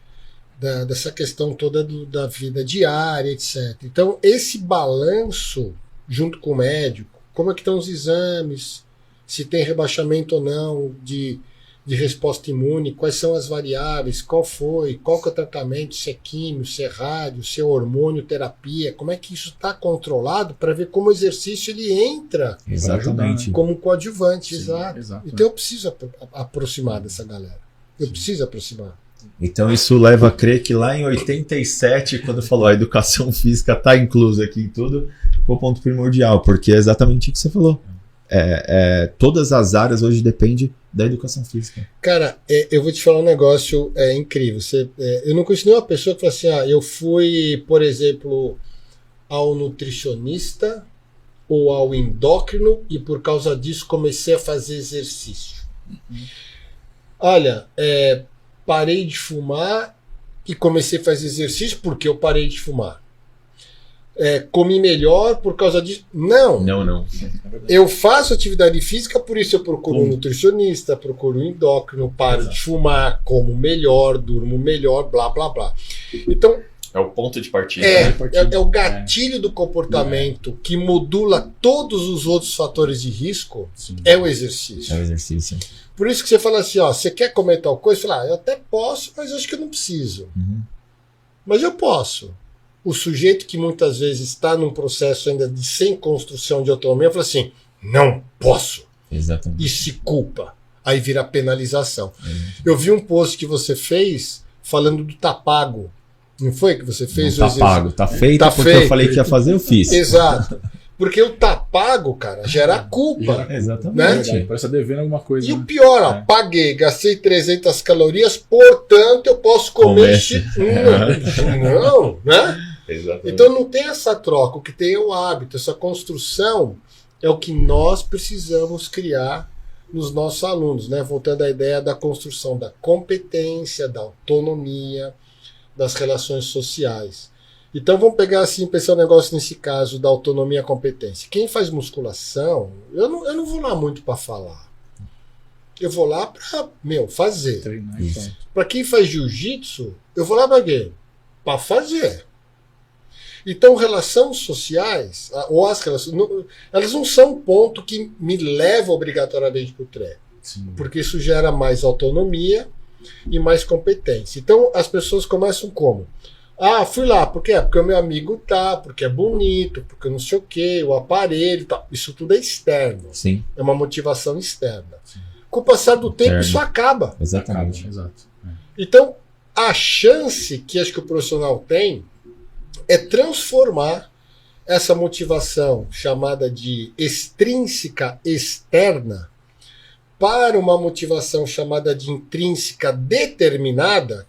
dessa questão toda da vida diária, etc. Então, esse balanço, junto com o médico, como é que estão os exames, se tem rebaixamento ou não de resposta imune, quais são as variáveis, qual que é o tratamento, se é químio, se é rádio, se é hormônio, terapia, como é que isso está controlado para ver como o exercício ele entra exatamente como coadjuvante. Sim, exato. Então eu preciso aproximar dessa galera. Eu preciso aproximar. Então isso leva a crer que lá em 87, quando falou a educação física está inclusa aqui em tudo, foi o ponto primordial, porque é exatamente o que você falou. Todas as áreas hoje dependem da educação física. Cara, eu vou te falar um negócio incrível. Eu não conheço nenhuma pessoa que fala assim, eu fui, por exemplo, ao nutricionista ou ao endócrino e por causa disso comecei a fazer exercício. Olha, parei de fumar e comecei a fazer exercício porque eu parei de fumar. Comi melhor por causa disso. Não. Eu faço atividade física, por isso eu procuro um nutricionista, procuro um endócrino, paro de fumar, como melhor, durmo melhor, blá, blá, blá. Então, é o ponto de partida. É o gatilho do comportamento que modula todos os outros fatores de risco. Sim. É o exercício. É o exercício. Por isso que você fala assim, você quer comer tal coisa? Você fala, eu até posso, mas acho que eu não preciso. Mas eu posso. O sujeito que muitas vezes está num processo ainda sem construção de autonomia fala assim, não posso. Exatamente. E se culpa. Aí vira penalização. Eu vi um post que você fez falando do tá pago. Não foi que você fez? Não, tá pago, tá feito, porque feito. Eu falei que ia fazer, eu fiz. Exato. Porque o tá pago, cara, gera culpa. Exatamente. Né? Parece estar devendo alguma coisa. E o pior, paguei, gastei 300 calorias, portanto eu posso comer não, né? Exatamente. Então não tem essa troca, o que tem é o hábito, essa construção é o que nós precisamos criar nos nossos alunos, né? Voltando à ideia da construção da competência, da autonomia, das relações sociais. Então vamos pegar assim, pensar um negócio nesse caso da autonomia e competência. Quem faz musculação, eu não vou lá muito para falar. Eu vou lá para, fazer. Treinar, Para quem faz jiu-jitsu, eu vou lá para quê? Para fazer. Então, relações sociais, ou as relações, elas não são um ponto que me leva obrigatoriamente para o treino. Sim. Porque isso gera mais autonomia e mais competência. Então, as pessoas começam como? Ah, fui lá, por quê? Porque o meu amigo tá, porque é bonito, porque não sei o quê, o aparelho, tá. Isso tudo é externo. Sim. É uma motivação externa. Sim. Com o passar do tempo, isso acaba. Exatamente. Exato. Então, a chance que acho que o profissional tem é transformar essa motivação chamada de extrínseca externa para uma motivação chamada de intrínseca determinada,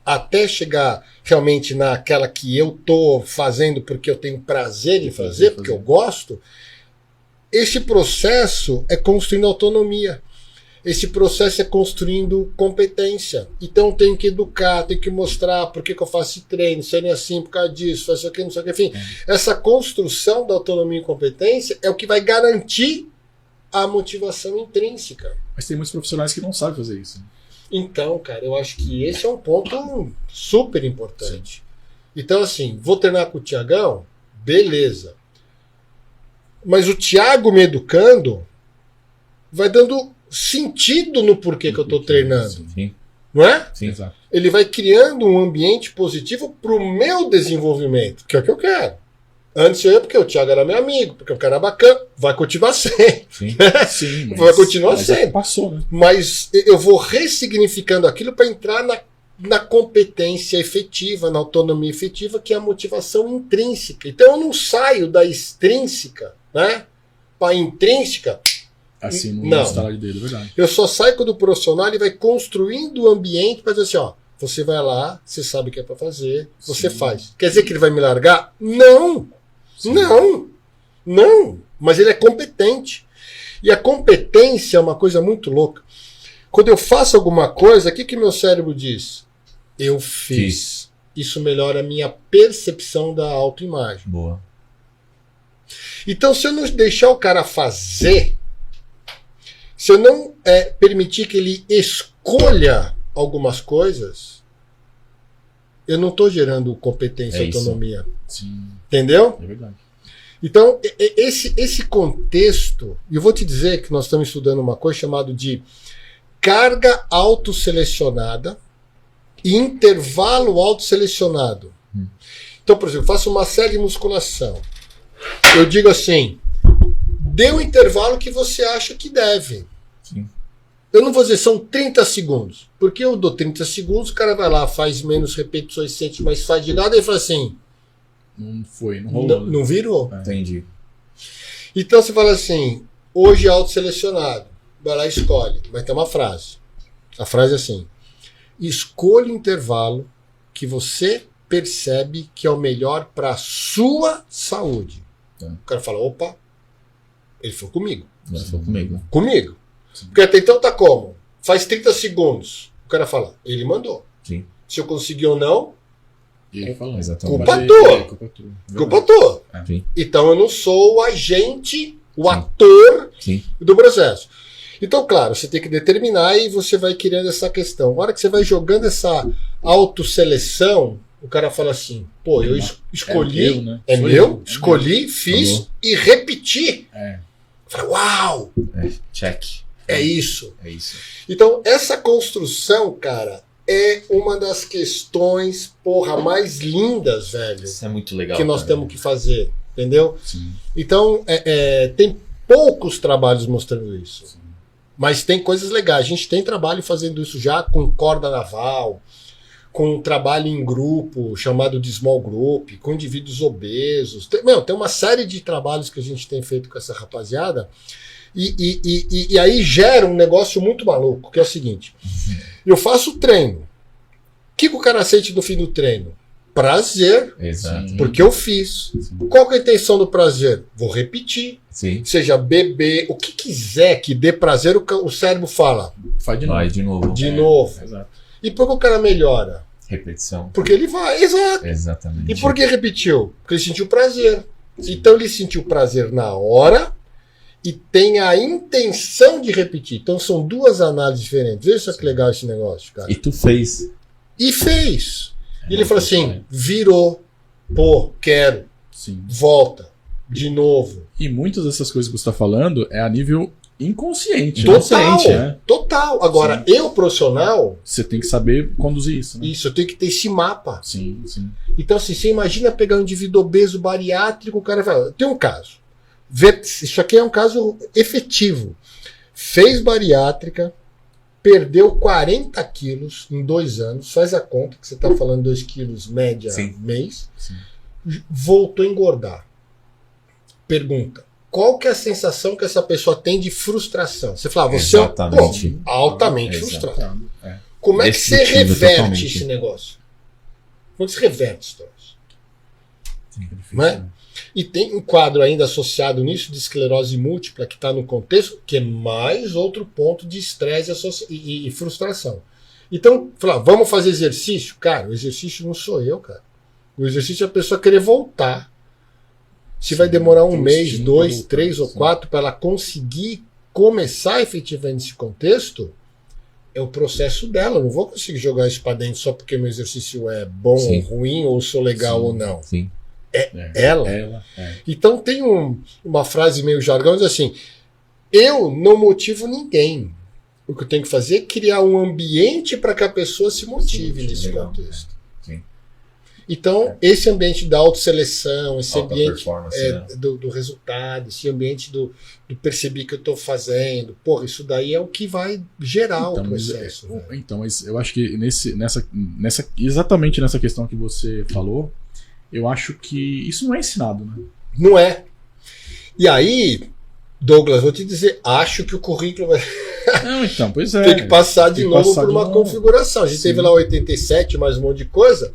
até chegar realmente naquela que eu estou fazendo porque eu tenho prazer em fazer, porque eu gosto. Esse processo é construindo autonomia. Esse processo é construindo competência. Então tem que educar, tem que mostrar por que eu faço esse treino, sendo assim por causa disso, faço isso aqui, não sei o que. Enfim, essa construção da autonomia e competência é o que vai garantir a motivação intrínseca. Mas tem muitos profissionais que não sabem fazer isso. Então, cara, eu acho que esse é um ponto super importante. Então, assim, vou treinar com o Tiagão? Beleza. Mas o Thiago me educando vai dando sentido no porquê que eu estou treinando. Sim. Não é? Sim. Exato. Ele vai criando um ambiente positivo para o meu desenvolvimento, que é o que eu quero. Antes eu ia porque o Thiago era meu amigo, porque o cara era bacana, vai continuar sendo. Sim. Sim, Vai continuar sendo. Passou, né? Mas eu vou ressignificando aquilo para entrar na competência efetiva, na autonomia efetiva, que é a motivação intrínseca. Então eu não saio da extrínseca, né, para a intrínseca. Assim, Não. estalar de dedo, verdade. Eu só saio quando o profissional ele vai construindo o ambiente para dizer assim, ó, você vai lá, você sabe o que é para fazer, você faz. Quer dizer que ele vai me largar? Não! Sim. Não! Mas ele é competente. E a competência é uma coisa muito louca. Quando eu faço alguma coisa, o que meu cérebro diz? Eu fiz. Isso melhora a minha percepção da autoimagem. Boa. Então, se eu não deixar o cara fazer, se eu não permitir que ele escolha algumas coisas, eu não estou gerando competência e autonomia. Sim. Entendeu? É verdade. Então, esse contexto, e eu vou te dizer que nós estamos estudando uma coisa chamada de carga autoselecionada e intervalo autoselecionado. Então, por exemplo, eu faço uma série de musculação. Eu digo assim, dê o intervalo que você acha que deve. Sim. Eu não vou dizer, são 30 segundos. Porque eu dou 30 segundos, o cara vai lá, faz menos repetições, sente mais fadigado, e fala assim... Não foi, não rolou. Não virou. Entendi. Então você fala assim, hoje é autoselecionado. Vai lá e escolhe. Vai ter uma frase. A frase é assim, escolha o intervalo que você percebe que é o melhor para a sua saúde. O cara fala, opa, ele foi comigo. Ele foi comigo. Comigo. Porque até então tá como? Faz 30 segundos. O cara fala, ele mandou. Sim. Se eu conseguir ou não, Ele falou. Exatamente. Culpa tua. Culpa tua. culpa tua. Sim. Então eu não sou o agente, o ator Sim. do processo. Então, claro, você tem que determinar e você vai criando essa questão. Na hora que você vai jogando essa autoseleção, o cara fala assim, pô, eu escolhi, É meu, né? é Sou meu, eu, escolhi, fiz Falou. e repeti. É. Falei, uau, Check. é isso. É isso. Então, essa construção, cara, é uma das questões, porra, mais lindas, velho, Isso é muito legal. que nós cara. temos que fazer, entendeu? Sim. Então, tem poucos trabalhos mostrando isso. Sim. Mas tem coisas legais. A gente tem trabalho fazendo isso já com corda naval, com trabalho em grupo, chamado de small group, com indivíduos obesos. Tem uma série de trabalhos que a gente tem feito com essa rapaziada. E aí gera um negócio muito maluco, que é o seguinte. Eu faço treino. O que o cara sente no fim do treino? prazer, Exato. porque eu fiz. Qual que é a intenção do prazer? Vou repetir. Sim. Seja beber, o que quiser que dê prazer, o cérebro fala. Faz de novo. Vai de novo. De novo. Exato. E por que o cara melhora? Repetição. Porque ele vai, exato. Exatamente. E por que repetiu? Porque ele sentiu prazer. Então ele sentiu prazer na hora e tem a intenção de repetir. Então são duas análises diferentes. Veja só que legal esse negócio, cara. E tu fez. E fez. E ele falou assim, virou, pô, quero, Sim. volta, de novo. E muitas dessas coisas que você está falando é a nível inconsciente. Total, né? total. Agora, eu, profissional, Você tem que saber conduzir isso. Né? isso, eu tenho que ter esse mapa. Sim, sim. Então, assim, você imagina pegar um indivíduo obeso bariátrico, o cara fala, tem um caso. Isso aqui é um caso efetivo. Fez bariátrica, perdeu 40 quilos em 2 anos, faz a conta, que você está falando 2 quilos média mês, Sim. voltou a engordar. Pergunta, qual que é a sensação que essa pessoa tem de frustração? Você fala, você Exatamente. é altamente Exato. frustrado. É. Como é que você Destrutivo, reverte totalmente. esse negócio? Como é que você reverte esse troço? Difícil, Né? E tem um quadro ainda associado nisso de esclerose múltipla que está no contexto, que é mais outro ponto de estresse e frustração. Então, falar, vamos fazer exercício? Cara, o exercício não sou eu, cara. O exercício é a pessoa querer voltar. Se vai demorar um tem mês, estímulo, 2, 3 ou sim. 4 para ela conseguir começar efetivamente esse contexto, é o processo dela. Eu não vou conseguir jogar isso para dentro só porque meu exercício é bom Sim. ou ruim, ou sou legal Sim. ou não. Sim. Ela. Então tem uma frase meio jargão, diz assim, eu não motivo ninguém. O que eu tenho que fazer é criar um ambiente para que a pessoa se motive Sim, nesse legal. contexto. Sim. Então, esse ambiente da autoseleção, esse Alta ambiente performance, né? do resultado, esse ambiente do perceber que eu estou fazendo, porra, isso daí é o que vai gerar o processo. Né? Então, mas eu acho que exatamente nessa questão que você falou, eu acho que isso não é ensinado, né? Não é. E aí, Douglas, vou te dizer, acho que o currículo vai Não, então, pois é. ter que passar de Tem que novo passar por de uma novo. configuração. A gente Sim. teve lá 87, mais um monte de coisa.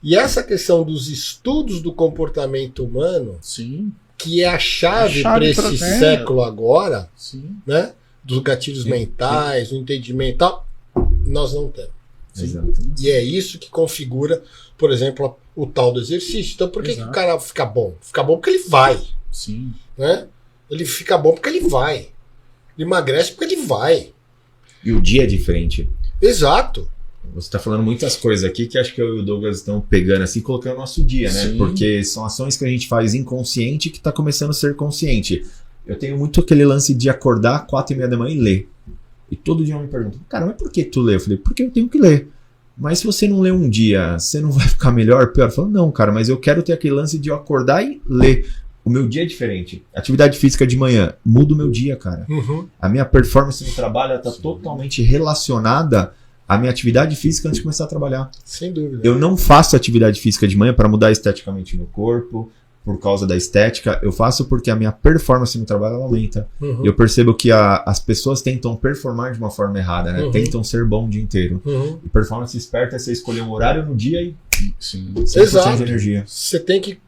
E essa questão dos estudos do comportamento humano, Sim, que é a chave A chave para esse pra- século agora, sim. né? Dos gatilhos Sim, mentais, do entendimento e tal, nós não temos. Exato. E é isso que configura, por exemplo, o tal do exercício. Então, por que, que o Exato. cara fica bom? Fica bom porque ele vai, Sim. né? Ele fica bom porque ele vai. Ele emagrece porque ele vai. E o dia é diferente. Exato. Você está falando muitas coisas aqui que acho que eu e o Douglas estão pegando assim e colocando no nosso dia, né? Sim. Porque são ações que a gente faz inconsciente que está começando a ser consciente. Eu tenho muito aquele lance de acordar 4h30 da manhã e ler. E todo dia eu me pergunto, cara, mas por que tu lê? Eu falei, porque eu tenho que ler. Mas se você não ler um dia, você não vai ficar melhor, pior? Eu falo, não, cara, mas eu quero ter aquele lance de eu acordar e ler. O meu dia é diferente. Atividade física de manhã muda o meu dia, cara. Uhum. A minha performance no trabalho está totalmente relacionada à minha atividade física antes de começar a trabalhar. Sem dúvida. Eu não faço atividade física de manhã para mudar esteticamente meu corpo, por causa da estética. Eu faço porque a minha performance no trabalho ela aumenta. Uhum. E eu percebo que as pessoas tentam performar de uma forma errada, né? Uhum. Tentam ser bom o dia inteiro. Uhum. E performance esperta é você escolher um horário no dia e Sim. 100% Exato. de energia. Você tem que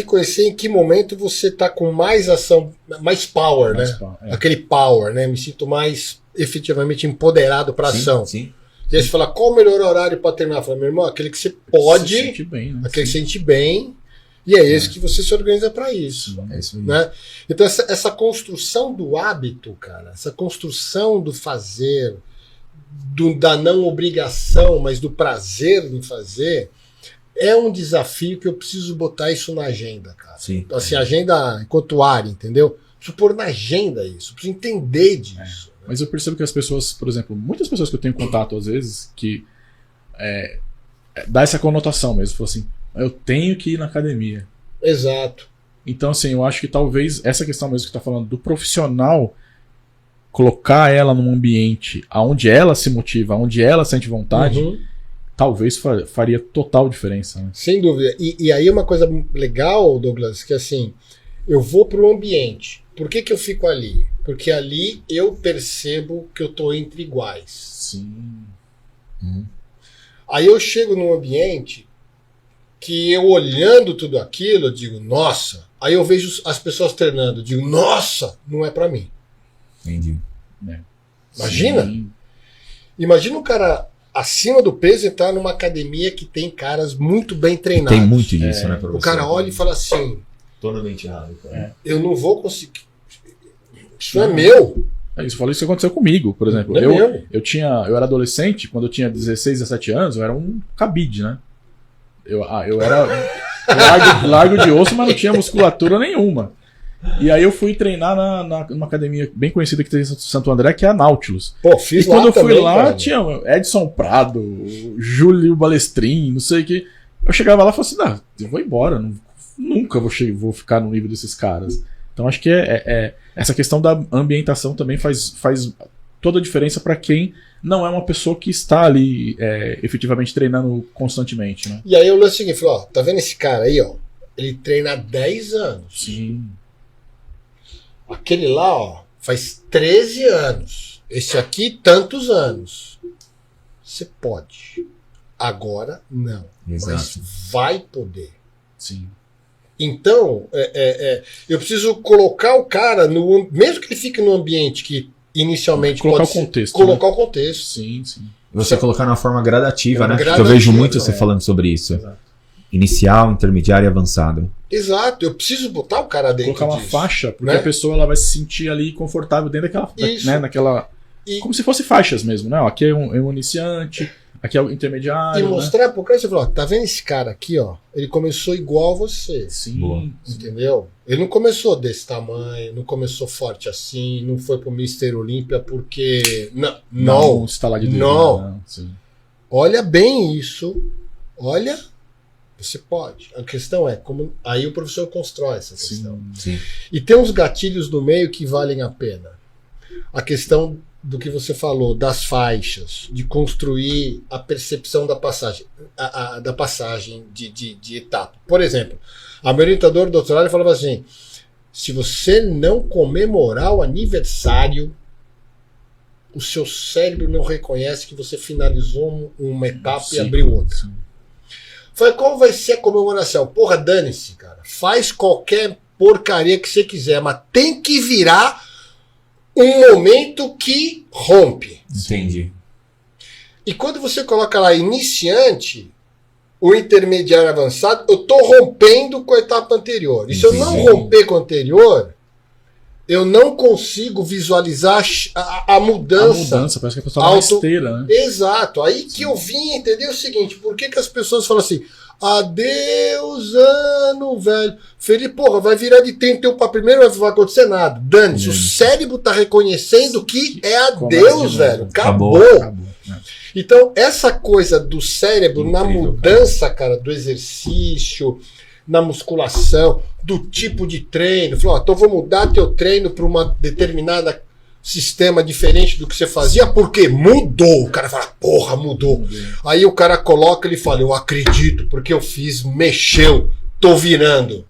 conhecer em que momento você está com mais ação, mais power, Mas, né? pá, é. Aquele power, né? Me sinto mais efetivamente empoderado para ação. Sim. E aí você fala, qual o melhor horário para terminar? Fala, meu irmão, aquele que você pode, Se sente bem, né? aquele que sente bem, e é esse que você se organiza para isso. Sim. É isso aí. Né? Então, essa construção do hábito, cara, essa construção do fazer, da não obrigação, mas do prazer em fazer, é um desafio que eu preciso botar isso na agenda, cara. Sim. Assim, agenda enquanto área, entendeu? Preciso pôr na agenda isso, preciso entender disso. Mas eu percebo que as pessoas, por exemplo, muitas pessoas que eu tenho contato às vezes, que dá essa conotação mesmo, fala assim, eu tenho que ir na academia. Exato. Então, assim, eu acho que talvez essa questão mesmo que tá falando do profissional, colocar ela num ambiente onde ela se motiva, onde ela sente vontade, Uhum. talvez faria total diferença. Né? Sem dúvida. E aí uma coisa legal, Douglas, que assim, eu vou para o ambiente. Por que eu fico ali? Porque ali eu percebo que eu estou entre iguais. Sim. Aí eu chego num ambiente que eu olhando tudo aquilo, eu digo, nossa. Aí eu vejo as pessoas treinando, eu digo, nossa, não é pra mim. Entendi. Imagina? Sim. Imagina um cara acima do peso entrar numa academia que tem caras muito bem treinados. Tem muito disso, né, professor? O cara olha e fala assim, Tô na mente errada, cara. eu não vou conseguir. Isso não é meu. Isso falou, isso aconteceu comigo, por exemplo. Não é meu. Eu era adolescente, quando eu tinha 16, 17 anos, eu era um cabide, né? Eu era largo de osso, mas não tinha musculatura nenhuma. E aí eu fui treinar numa academia bem conhecida que tem em Santo André, que é a Nautilus. Pô, fiz E quando lá eu fui também, lá, cara. tinha Edson Prado, Júlio Balestrin, não sei o que. Eu chegava lá e falava assim, eu vou embora, nunca vou ficar no nível desses caras. Então acho que essa questão da ambientação também faz toda a diferença para quem não é uma pessoa que está ali efetivamente treinando constantemente, né? E aí eu lance o seguinte, falei, ó, tá vendo esse cara aí, ó? Ele treina há 10 anos. Sim. Aquele lá, ó, faz 13 anos. Esse aqui, tantos anos. Você pode. Agora, não. Exato. Mas vai poder. Sim. Então, eu preciso colocar o cara, mesmo que ele fique num ambiente que inicialmente Colocar pode o contexto, colocar o contexto. Sim, sim. Você colocar na forma gradativa, né? Gradativa, Eu vejo muito você é. falando sobre isso. Exato. Inicial, intermediário e avançado. Exato, eu preciso botar o cara dentro Colocar uma disso, faixa, porque né? a pessoa ela vai se sentir ali confortável dentro daquela, Isso. né, naquela, E- como se fosse faixas mesmo, né? Ó, aqui é um iniciante, aqui é o intermediário, E né? mostrar pro cara, você falou, ó, tá vendo esse cara aqui, ó? Ele começou igual a você. Sim, Boa. sim. Entendeu? Ele não começou desse tamanho, não começou forte assim, não foi pro Mr. Olímpia porque. Não. está lá de Deus, Não. né? Não, sim. Olha bem isso. Olha, você pode. A questão é como. Aí o professor constrói essa questão. Sim. Sim. E tem uns gatilhos no meio que valem a pena. A questão do que você falou, das faixas, de construir a percepção da passagem, da passagem de etapa. Por exemplo, a meu orientador do doutorado falava assim: se você não comemorar o aniversário, o seu cérebro não reconhece que você finalizou uma etapa e Sim. abriu outra. Sim. Falei, qual vai ser a comemoração? Porra, dane-se, cara. Faz qualquer porcaria que você quiser, mas tem que virar um momento que rompe. Entendi. E quando você coloca lá iniciante, o intermediário avançado, eu estou rompendo com a etapa anterior. E se eu não Entendi. romper com a anterior, eu não consigo visualizar a A mudança. mudança, parece que a pessoa tá na esteira, né? Exato. Aí que eu vim entender o seguinte: por que as pessoas falam assim, adeus, ano, velho? Felipe, porra, vai virar de 31 para primeiro, não vai acontecer nada. Dane-se, o cérebro tá reconhecendo que é adeus, Começa de velho. novo. Acabou. Acabou, né? Então, essa coisa do cérebro na Incrível, mudança, cara, do exercício, na musculação, do tipo de treino. Falou, então vou mudar teu treino para uma determinada sistema diferente do que você fazia, porque mudou. O cara fala, porra, mudou. Aí o cara coloca, ele fala, eu acredito, porque eu fiz, mexeu, tô virando.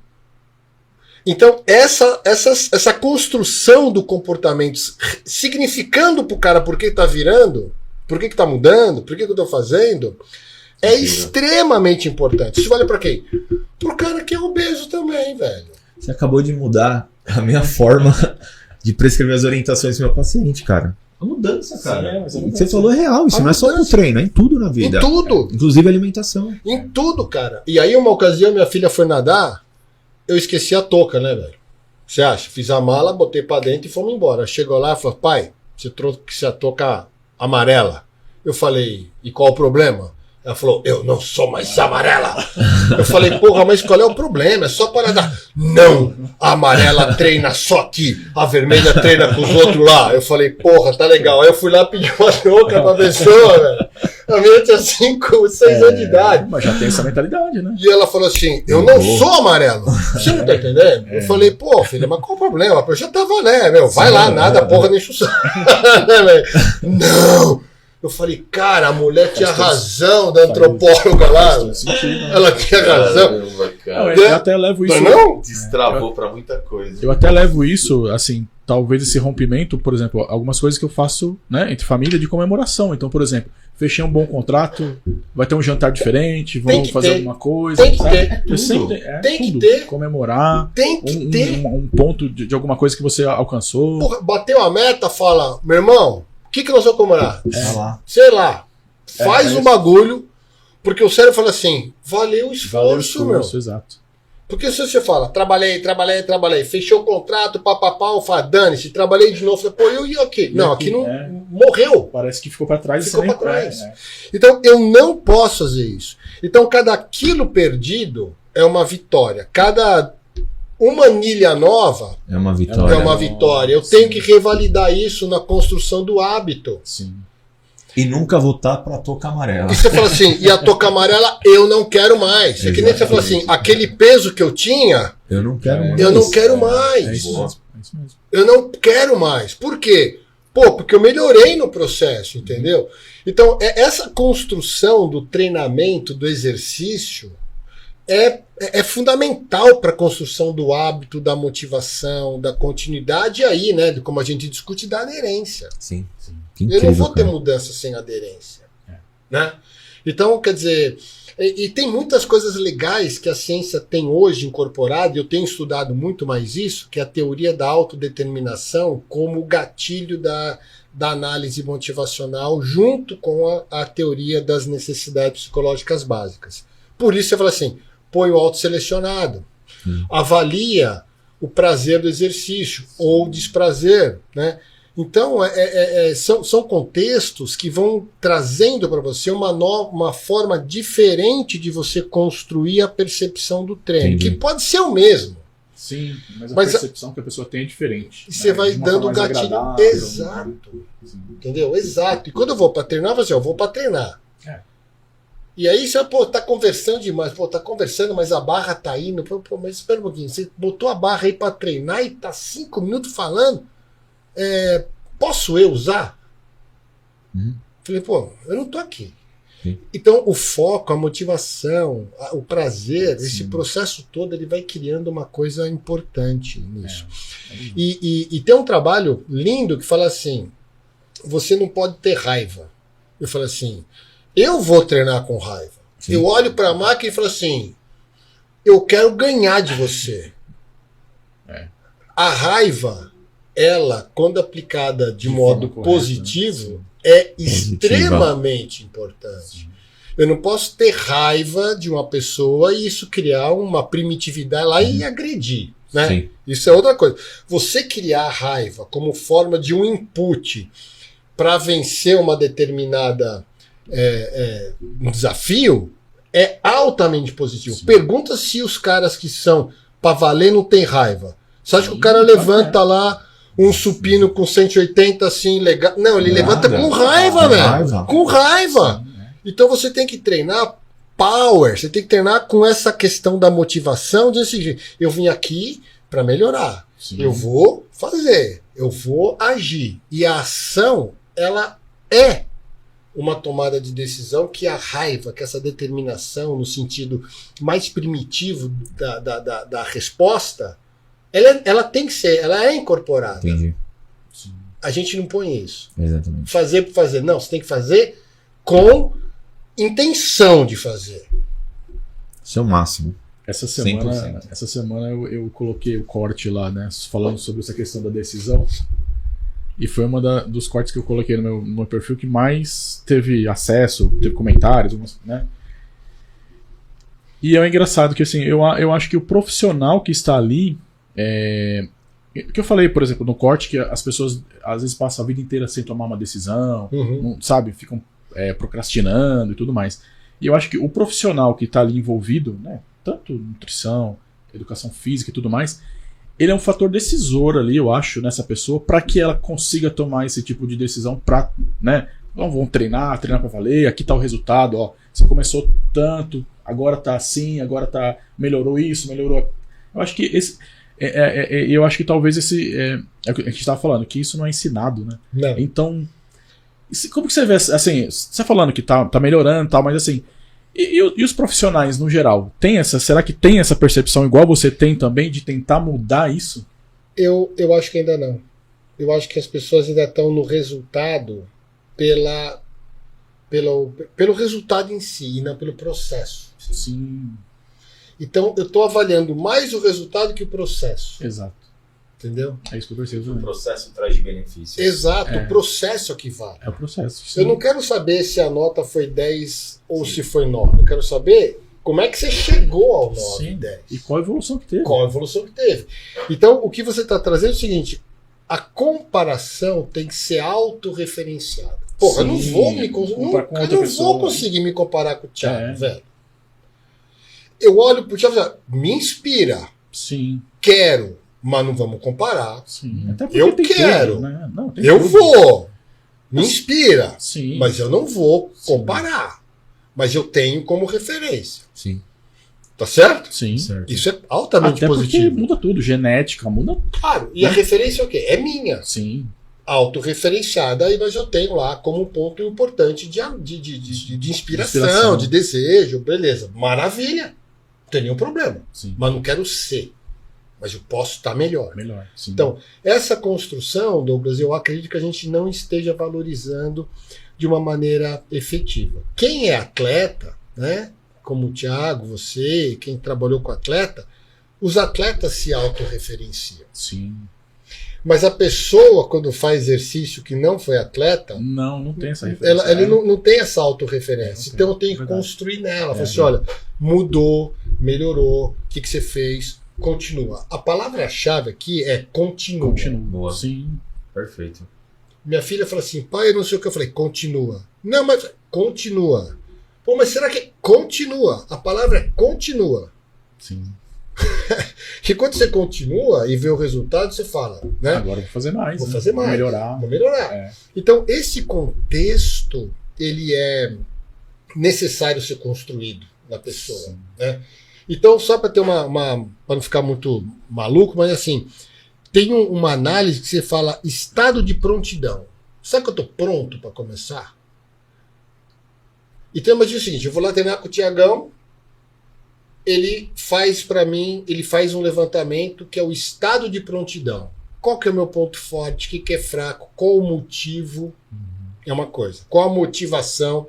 Então, essa construção do comportamento, significando pro cara por que tá virando, por que tá mudando, por que eu tô fazendo, é extremamente importante. Isso vale pra quem? Pro cara que é obeso também, velho. Você acabou de mudar a minha forma de prescrever as orientações do meu paciente, cara. A mudança, cara. Sim, mas a O que mudança. você falou é real. Isso A não é só no mudança. treino, é em tudo na Em vida. tudo. Inclusive alimentação. Em tudo, cara. E aí, uma ocasião, minha filha foi nadar, eu esqueci a touca, né, velho? Você acha? Fiz a mala, botei pra dentro e fomos embora. Chegou lá e falou, pai, você trouxe a touca amarela. Eu falei, e qual o problema? Ela falou, eu não sou mais amarela. Eu falei, porra, mas qual é o problema? É só para dar. Não, a amarela treina só aqui, a vermelha treina com os outros lá. Eu falei, porra, tá legal. Aí eu fui lá pedir uma touca pra pessoa, velho. A minha tinha 5, 6 anos de idade. Mas já tem essa mentalidade, né? E ela falou assim, eu não sou amarelo. Você não tá entendendo? Eu falei, pô, filha, mas qual o problema? Eu já tava, né, meu? Vai lá, nada, porra, nem chussar. Não, Eu falei, cara, a mulher tinha razão da antropóloga lá. Ela tinha razão. Não, eu até levo isso. Não? Destravou pra muita coisa. Eu até levo isso, assim, talvez esse rompimento, por exemplo, algumas coisas que eu faço, né, entre família de comemoração. Então, por exemplo, fechei um bom contrato, vai ter um jantar diferente, vamos fazer alguma coisa. Tem que sabe? ter. Eu sempre, Tem que tudo. ter. Comemorar. Tem que ter. Um ponto de alguma coisa que você alcançou. Porra, bateu a meta, fala, meu irmão, o que nós vamos comemorar? Sei lá. Sei lá. Faz o bagulho, porque o cérebro fala assim, valeu o esforço, meu. Exato. Porque se você fala, trabalhei, fechou o contrato, papapá, fala, dane-se, trabalhei de novo, pô, eu ia aqui. Não, aqui não morreu. Parece que ficou pra trás. Ficou pra trás. Então, eu não posso fazer isso. Então, cada quilo perdido é uma vitória. Cada uma milha nova É uma vitória. é uma vitória. Eu tenho que revalidar isso na construção do hábito. Sim. E nunca voltar pra touca amarela. E você fala assim, e a touca amarela eu não quero mais. É que nem você fala assim, aquele peso que eu tinha, Eu não quero mais. eu não quero mais. É isso mesmo. É isso mesmo. Eu não quero mais. Por quê? Pô, porque eu melhorei no processo, entendeu? Então, essa construção do treinamento, do exercício, é fundamental para a construção do hábito, da motivação, da continuidade, e aí, né, como a gente discute, da aderência. Sim. Eu não vou ter mudança sem aderência. Né? Então, quer dizer, e tem muitas coisas legais que a ciência tem hoje incorporado, e eu tenho estudado muito mais isso, que é a teoria da autodeterminação como gatilho da análise motivacional, junto com a teoria das necessidades psicológicas básicas. Por isso você fala assim, põe o autoselecionado, avalia o prazer do exercício, ou o desprazer, né? Então, são contextos que vão trazendo para você uma forma diferente de você construir a percepção do treino, que pode ser o mesmo. Sim, mas a percepção que a pessoa tem é diferente. E você vai dando o gatilho. Exato. Entendeu? Exato. E quando eu vou para treinar, eu falo assim, eu vou para treinar. E aí você, tá conversando demais, tá conversando, mas a barra tá indo. Pô, mas espera um pouquinho, você botou a barra aí para treinar e tá 5 minutos falando. Posso eu usar? Falei, pô, eu não tô aqui. Sim. Então o foco, a motivação, o prazer, esse processo todo, ele vai criando uma coisa importante nisso. E tem um trabalho lindo que fala assim, você não pode ter raiva. Eu falo assim, eu vou treinar com raiva. Sim. Eu olho para a máquina e falo assim, eu quero ganhar de você. A raiva, ela, quando aplicada de modo positivo, é extremamente importante. Eu não posso ter raiva de uma pessoa e isso criar uma primitividade lá e agredir. Né? Sim. Isso é outra coisa. Você criar raiva como forma de um input para vencer uma determinada um desafio é altamente positivo. Sim. Pergunta se os caras que são pra valer não tem raiva. Você acha que o cara levanta lá um supino com 180 assim, legal? Não, ele levanta com raiva, velho. Com raiva. Então você tem que treinar power, você tem que treinar com essa questão da motivação, de assim, eu vim aqui para melhorar. Sim. Eu vou fazer, eu vou agir. E a ação, ela é uma tomada de decisão que a raiva, que essa determinação no sentido mais primitivo da resposta, ela tem que ser, ela é incorporada. Entendi. A gente não põe isso. Exatamente. Fazer por fazer. Não, você tem que fazer com intenção de fazer. Isso é o máximo. Essa semana eu coloquei o corte lá, né? Falando sobre essa questão da decisão. E foi dos cortes que eu coloquei no meu perfil que mais teve acesso, teve comentários, né? E é engraçado que assim, eu acho que o profissional que está ali. Que eu falei, por exemplo, no corte, que as pessoas às vezes passam a vida inteira sem tomar uma decisão, não, sabe, ficam procrastinando e tudo mais. E eu acho que o profissional que está ali envolvido, né, tanto nutrição, educação física e tudo mais, ele é um fator decisor ali, eu acho, nessa pessoa, para que ela consiga tomar esse tipo de decisão para, né, vamos treinar para valer, aqui está o resultado, ó, você começou tanto, agora está assim, agora melhorou isso, melhorou. Eu acho que eu acho que talvez esse é o que a gente estava falando, que isso não é ensinado, né? Não. Então, Como que você vê, assim, você tá falando que tá melhorando e tal, mas assim, e os profissionais no geral? Será que tem essa percepção igual você tem também de tentar mudar isso? Eu acho que ainda não. Eu acho que as pessoas ainda estão no resultado pelo resultado em si e não pelo processo. Sim. Então eu estou avaliando mais o resultado que o processo. Exato. Entendeu? É isso que eu percebo. O processo traz benefícios. Exato, o processo é que vale. É o processo. Sim. Eu não quero saber se a nota foi 10 ou se foi 9. Eu quero saber como é que você chegou ao 9, Sim. 10. E qual a evolução que teve. Qual a evolução que teve. Então, o que você está trazendo é o seguinte: a comparação tem que ser autorreferenciada. Porra, eu não vou vou conseguir me comparar com o Thiago, velho. Eu olho pro Thiago e falo, me inspira. Sim. Quero, mas não vamos comparar. Sim. Até porque Eu tem quero. tudo, né? Não, tem Eu tudo. vou. Me inspira. Sim. Mas eu não vou comparar. Mas eu tenho como referência. Sim. Tá certo? Sim. Certo. Isso é altamente Até porque positivo. muda tudo. Genética muda. Claro. E a referência é o quê? É minha. Sim. Autorreferenciada, aí nós já tenho lá como um ponto importante de inspiração, Inspiração. de desejo, beleza, maravilha, não tem nenhum problema, Sim. mas não quero ser, mas eu posso estar melhor. Melhor. Sim. Então, essa construção, Douglas, eu acredito que a gente não esteja valorizando de uma maneira efetiva. Quem é atleta, né, como o Thiago, você, quem trabalhou com atleta, os atletas se autorreferenciam. Sim. Mas a pessoa, quando faz exercício que não foi atleta, Não tem essa referência. ele não tem essa autorreferência. Não então eu tem, tenho que verdade. construir nela. Falar assim, Verdade. olha, mudou, melhorou, o que você fez? Continua. A palavra-chave aqui é continua. Continua. Boa. Sim. Perfeito. Minha filha fala assim, pai, eu não sei o que. Eu falei, continua. Não, mas continua. Pô, mas será que continua? A palavra é continua. Sim. Que quando você continua e vê o resultado, você fala, né? Agora eu vou fazer mais. Vou né? fazer mais. Melhorar. Vou melhorar. É. Então, esse contexto, ele é necessário ser construído na pessoa. Sim. Né? Então, só para ter para não ficar muito maluco, mas assim, tem uma análise que você fala estado de prontidão. Será que eu estou pronto para começar? Então, imagina o seguinte, eu vou lá treinar com o Tiagão, ele faz para mim, ele faz um levantamento que é o estado de prontidão. Qual que é o meu ponto forte, o que é fraco, qual o motivo, é uma coisa. Qual a motivação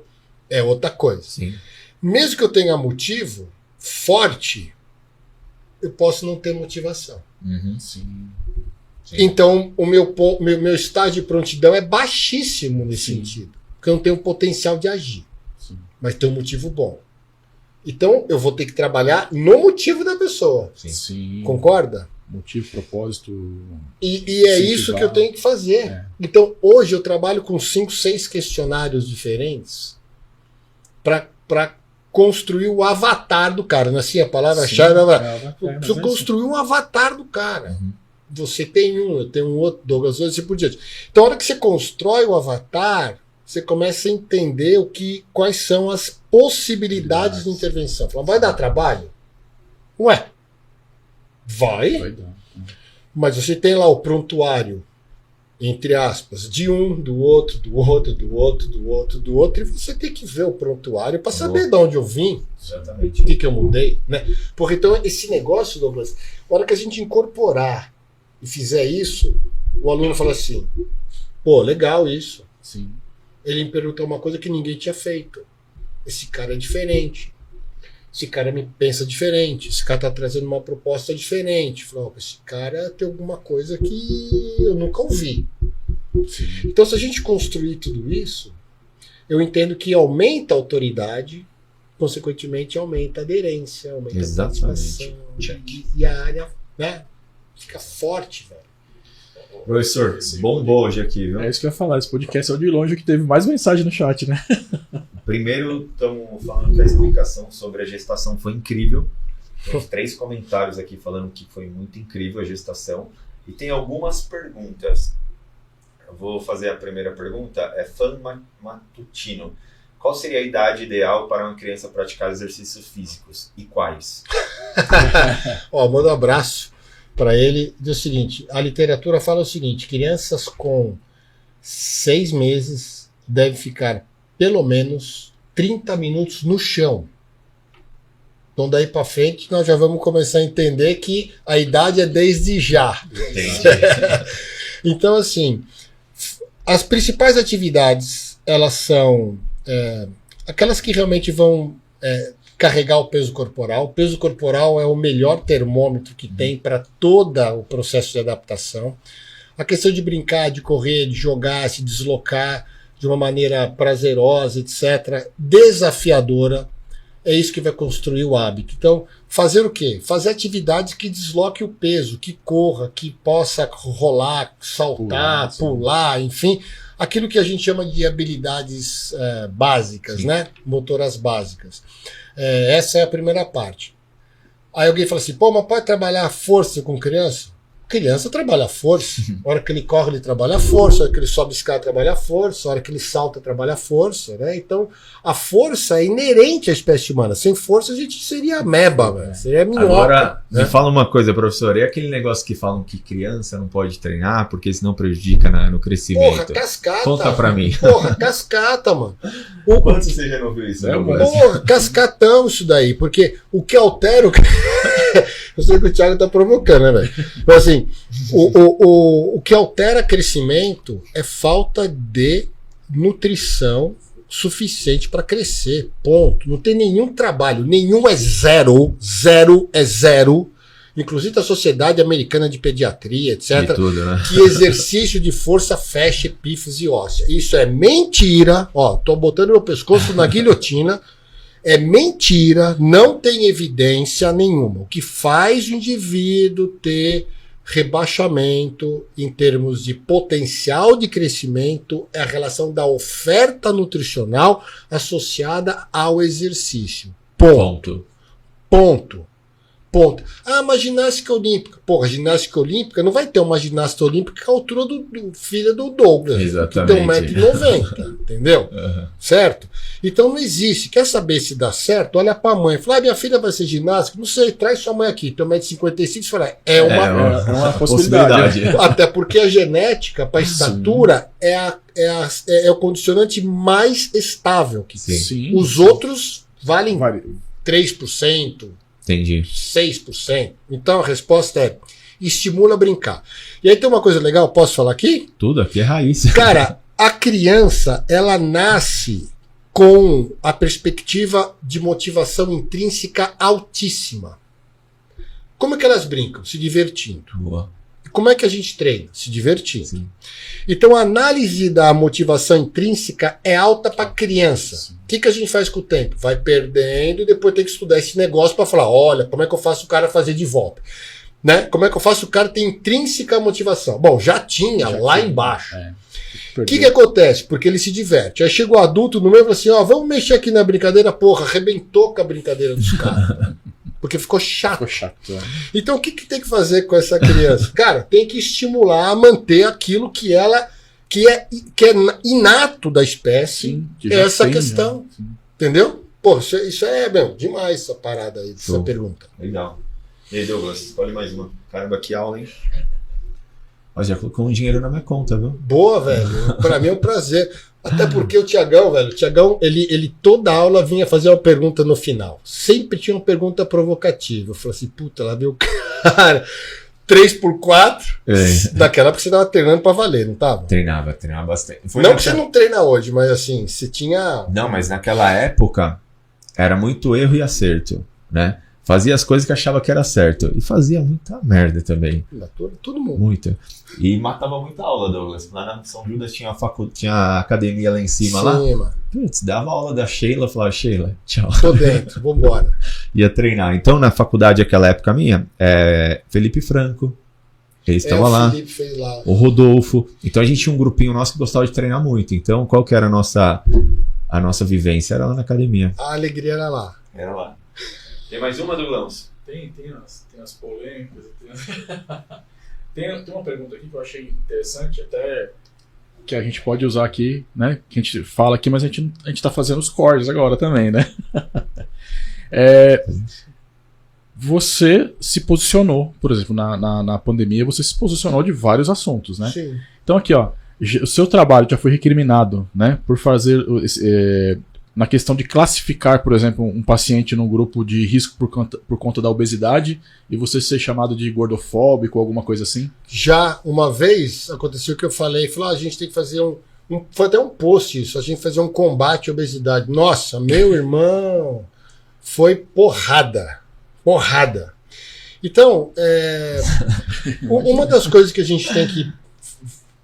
é outra coisa. Sim. Mesmo que eu tenha motivo forte, eu posso não ter motivação. Uhum. Sim. Sim. Então, o meu estágio de prontidão é baixíssimo nesse Sim. sentido. Porque eu não tenho potencial de agir, Sim. mas tenho um motivo bom. Então, eu vou ter que trabalhar no motivo da pessoa. Sim. Sim. Concorda? Motivo, propósito. E é Incentivar. isso que eu tenho que fazer. É. Então, hoje eu trabalho com 5, 6 questionários diferentes para construir o avatar do cara. Não é assim a palavra-chave? Eu preciso construir um avatar do cara. Uhum. Você tem um, eu tenho um outro, Douglas, outro, assim por diante. Então, a hora que você constrói o avatar, você começa a entender quais são as possibilidades de intervenção. Fala, vai dar trabalho? Ué, vai. Vai dar. Mas você tem lá o prontuário, entre aspas, de um, do outro, do outro, do outro, do outro, do outro, e você tem que ver o prontuário para saber de onde eu vim, Exatamente. o que eu mudei, né? Porque então esse negócio, Douglas, a hora que a gente incorporar e fizer isso, o aluno fala assim, pô, legal isso. Sim. Ele me perguntou uma coisa que ninguém tinha feito. Esse cara é diferente. Esse cara me pensa diferente. Esse cara tá trazendo uma proposta diferente. Falou, esse cara tem alguma coisa que eu nunca ouvi. Sim. Então, se a gente construir tudo isso, eu entendo que aumenta a autoridade, consequentemente aumenta a aderência, aumenta Exatamente. a participação. E a área, né, fica forte, velho. Professor, bombou hoje aqui, viu? É isso que eu ia falar. Esse podcast é o de longe que teve mais mensagem no chat, né? Primeiro, estamos falando que a explicação sobre a gestação foi incrível. Temos 3 comentários aqui falando que foi muito incrível a gestação. E tem algumas perguntas. Eu vou fazer a primeira pergunta. É fã matutino. Qual seria a idade ideal para uma criança praticar exercícios físicos? E quais? Ó, manda um abraço para ele. Diz o seguinte, a literatura fala o seguinte, crianças com 6 meses deve ficar pelo menos 30 minutos no chão. Então daí para frente nós já vamos começar a entender que a idade é desde já. Então assim, as principais atividades, elas são aquelas que realmente vão carregar o peso corporal. O peso corporal é o melhor termômetro que tem para todo o processo de adaptação. A questão de brincar, de correr, de jogar, se deslocar de uma maneira prazerosa, etc., desafiadora, é isso que vai construir o hábito. Então, fazer o quê? Fazer atividades que desloquem o peso, que corra, que possa rolar, saltar, pular, enfim, aquilo que a gente chama de habilidades básicas, né? Motoras básicas. Essa é a primeira parte. Aí alguém fala assim, pô, mas pode trabalhar a força com criança? Criança trabalha a força. A hora que ele corre, ele trabalha a força. A hora que ele sobe escada, trabalha a força. A hora que ele salta, trabalha a força. Né? Então, a força é inerente à espécie humana. Sem força, a gente seria ameba, véio. Seria minhoca. Agora, né? me fala uma coisa, professor. E aquele negócio que falam que criança não pode treinar porque senão prejudica no crescimento? Porra, cascata. Conta pra mim. Porra, cascata, mano. Quanto você já ouviu isso? Porra, cascatão isso daí. Porque o que altera... Eu sei que o Thiago tá provocando, né, velho? Mas assim, o que altera crescimento é falta de nutrição suficiente para crescer. Ponto. Não tem nenhum trabalho. Nenhum é zero. Zero é zero. Inclusive a Sociedade Americana de Pediatria, etc. De tudo, né? Que exercício de força fecha epífise óssea. Isso é mentira. Ó, tô botando meu pescoço na guilhotina. É mentira, não tem evidência nenhuma. O que faz o indivíduo ter rebaixamento em termos de potencial de crescimento é a relação da oferta nutricional associada ao exercício. Ponto. Ponto. Ponto. Ah, mas ginástica olímpica. Porra, ginástica olímpica não vai ter uma ginasta olímpica à altura do filho do Douglas. Exatamente. Que tem 1,90m, entendeu? Uhum. Certo? Então não existe. Quer saber se dá certo? Olha pra mãe. Fala, minha filha vai ser ginástica? Não sei, traz sua mãe aqui. Tem 1,55m. Fala, é uma possibilidade. Até porque a genética para estatura é o condicionante mais estável que tem. Sim. Os outros valem 3%. Entendi. 6%. Então a resposta é estimula a brincar. E aí tem uma coisa legal, posso falar aqui? Tudo aqui é raiz. Cara, a criança, ela nasce com a perspectiva de motivação intrínseca altíssima. Como é que elas brincam? Se divertindo. Boa. E como é que a gente treina? Se divertindo. Sim. Então a análise da motivação intrínseca é alta para criança. O que a gente faz com o tempo? Vai perdendo e depois tem que estudar esse negócio para falar, olha, como é que eu faço o cara fazer de volta? Né? Como é que eu faço o cara ter intrínseca motivação? Bom, já tinha lá embaixo. O que acontece? Porque ele se diverte. Aí chegou o adulto no meio e falou assim, ó, vamos mexer aqui na brincadeira, porra, arrebentou com a brincadeira dos caras. Porque ficou chato. Então o que tem que fazer com essa criança? Cara, tem que estimular a manter aquilo que ela que é inato da espécie. Sim, essa questão. Né? Entendeu? Pô, isso é demais essa parada aí, essa pergunta. Legal. E aí, Douglas, escolhe mais uma. Caramba, que aula, hein? Ó, já colocou um dinheiro na minha conta, viu? Boa, velho. Pra mim é um prazer. Até porque o Thiagão, ele toda aula vinha fazer uma pergunta no final. Sempre tinha uma pergunta provocativa. Eu falei assim, puta, lá veio o cara. 3x4. Naquela época você tava treinando pra valer, não tava? Treinava bastante. Não que você não treina hoje, mas assim, você tinha... Não, mas naquela época era muito erro e acerto, né? Fazia as coisas que achava que era certo. E fazia muita merda também. Todo mundo. Muito. E matava muita aula, Douglas. Lá na São Judas tinha a academia lá em cima. Lá. Putz, dava aula da Sheila. Falava, Sheila, tchau. Tô dentro, vambora. Ia treinar. Então, na faculdade, aquela época minha, Felipe Franco. Ele estava lá. Felipe fez lá. O Rodolfo. Então, a gente tinha um grupinho nosso que gostava de treinar muito. Então, qual que era a nossa vivência? Era lá na academia. A alegria era lá. Era lá. Tem mais uma, Douglas? Tem umas polêmicas. Tem uma pergunta aqui que eu achei interessante, até que a gente pode usar aqui, né? Que a gente fala aqui, mas a gente tá fazendo os cortes agora também, né? Você se posicionou, por exemplo, na pandemia, você se posicionou de vários assuntos, né? Sim. Então aqui, ó, o seu trabalho já foi recriminado, né, por fazer na questão de classificar, por exemplo, um paciente num grupo de risco por conta da obesidade e você ser chamado de gordofóbico ou alguma coisa assim? Já uma vez aconteceu que eu falei, a gente tem que fazer foi até um post isso, a gente fazer um combate à obesidade. Nossa, meu irmão, foi porrada. Então, uma das coisas que a gente tem que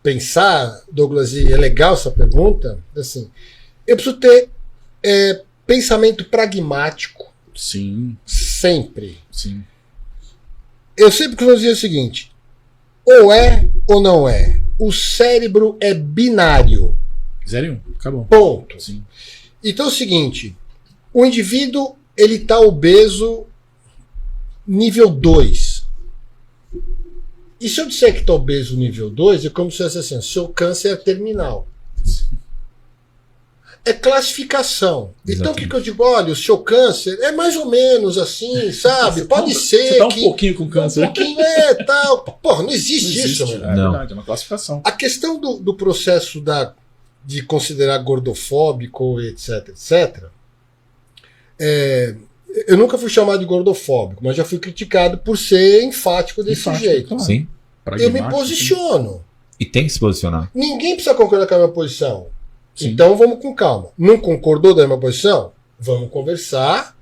pensar, Douglas, e é legal essa pergunta, assim, eu preciso ter pensamento pragmático. Sim. Sempre. Sim. Eu sempre costumo dizer o seguinte: ou é ou não é. O cérebro é binário. 0 e 1, acabou. Ponto. Sim. Então é o seguinte: o indivíduo ele está obeso nível 2. E se eu disser que está obeso nível 2, é como se fosse assim: seu câncer é terminal. É classificação. Exatamente. Então o que eu digo? Olha, o seu câncer é mais ou menos assim, sabe? Pode ser. Você tá um pouquinho com câncer. Um pouquinho tal. Porra, não existe isso, mano. É Não. verdade, é uma classificação. A questão do processo de considerar gordofóbico, etc, etc. Eu nunca fui chamado de gordofóbico, mas já fui criticado por ser enfático desse jeito. Claro. Sim. Eu me posiciono. E tem que se posicionar. Ninguém precisa concordar com a minha posição. Sim. Então vamos com calma. Não concordou da minha posição? Vamos conversar.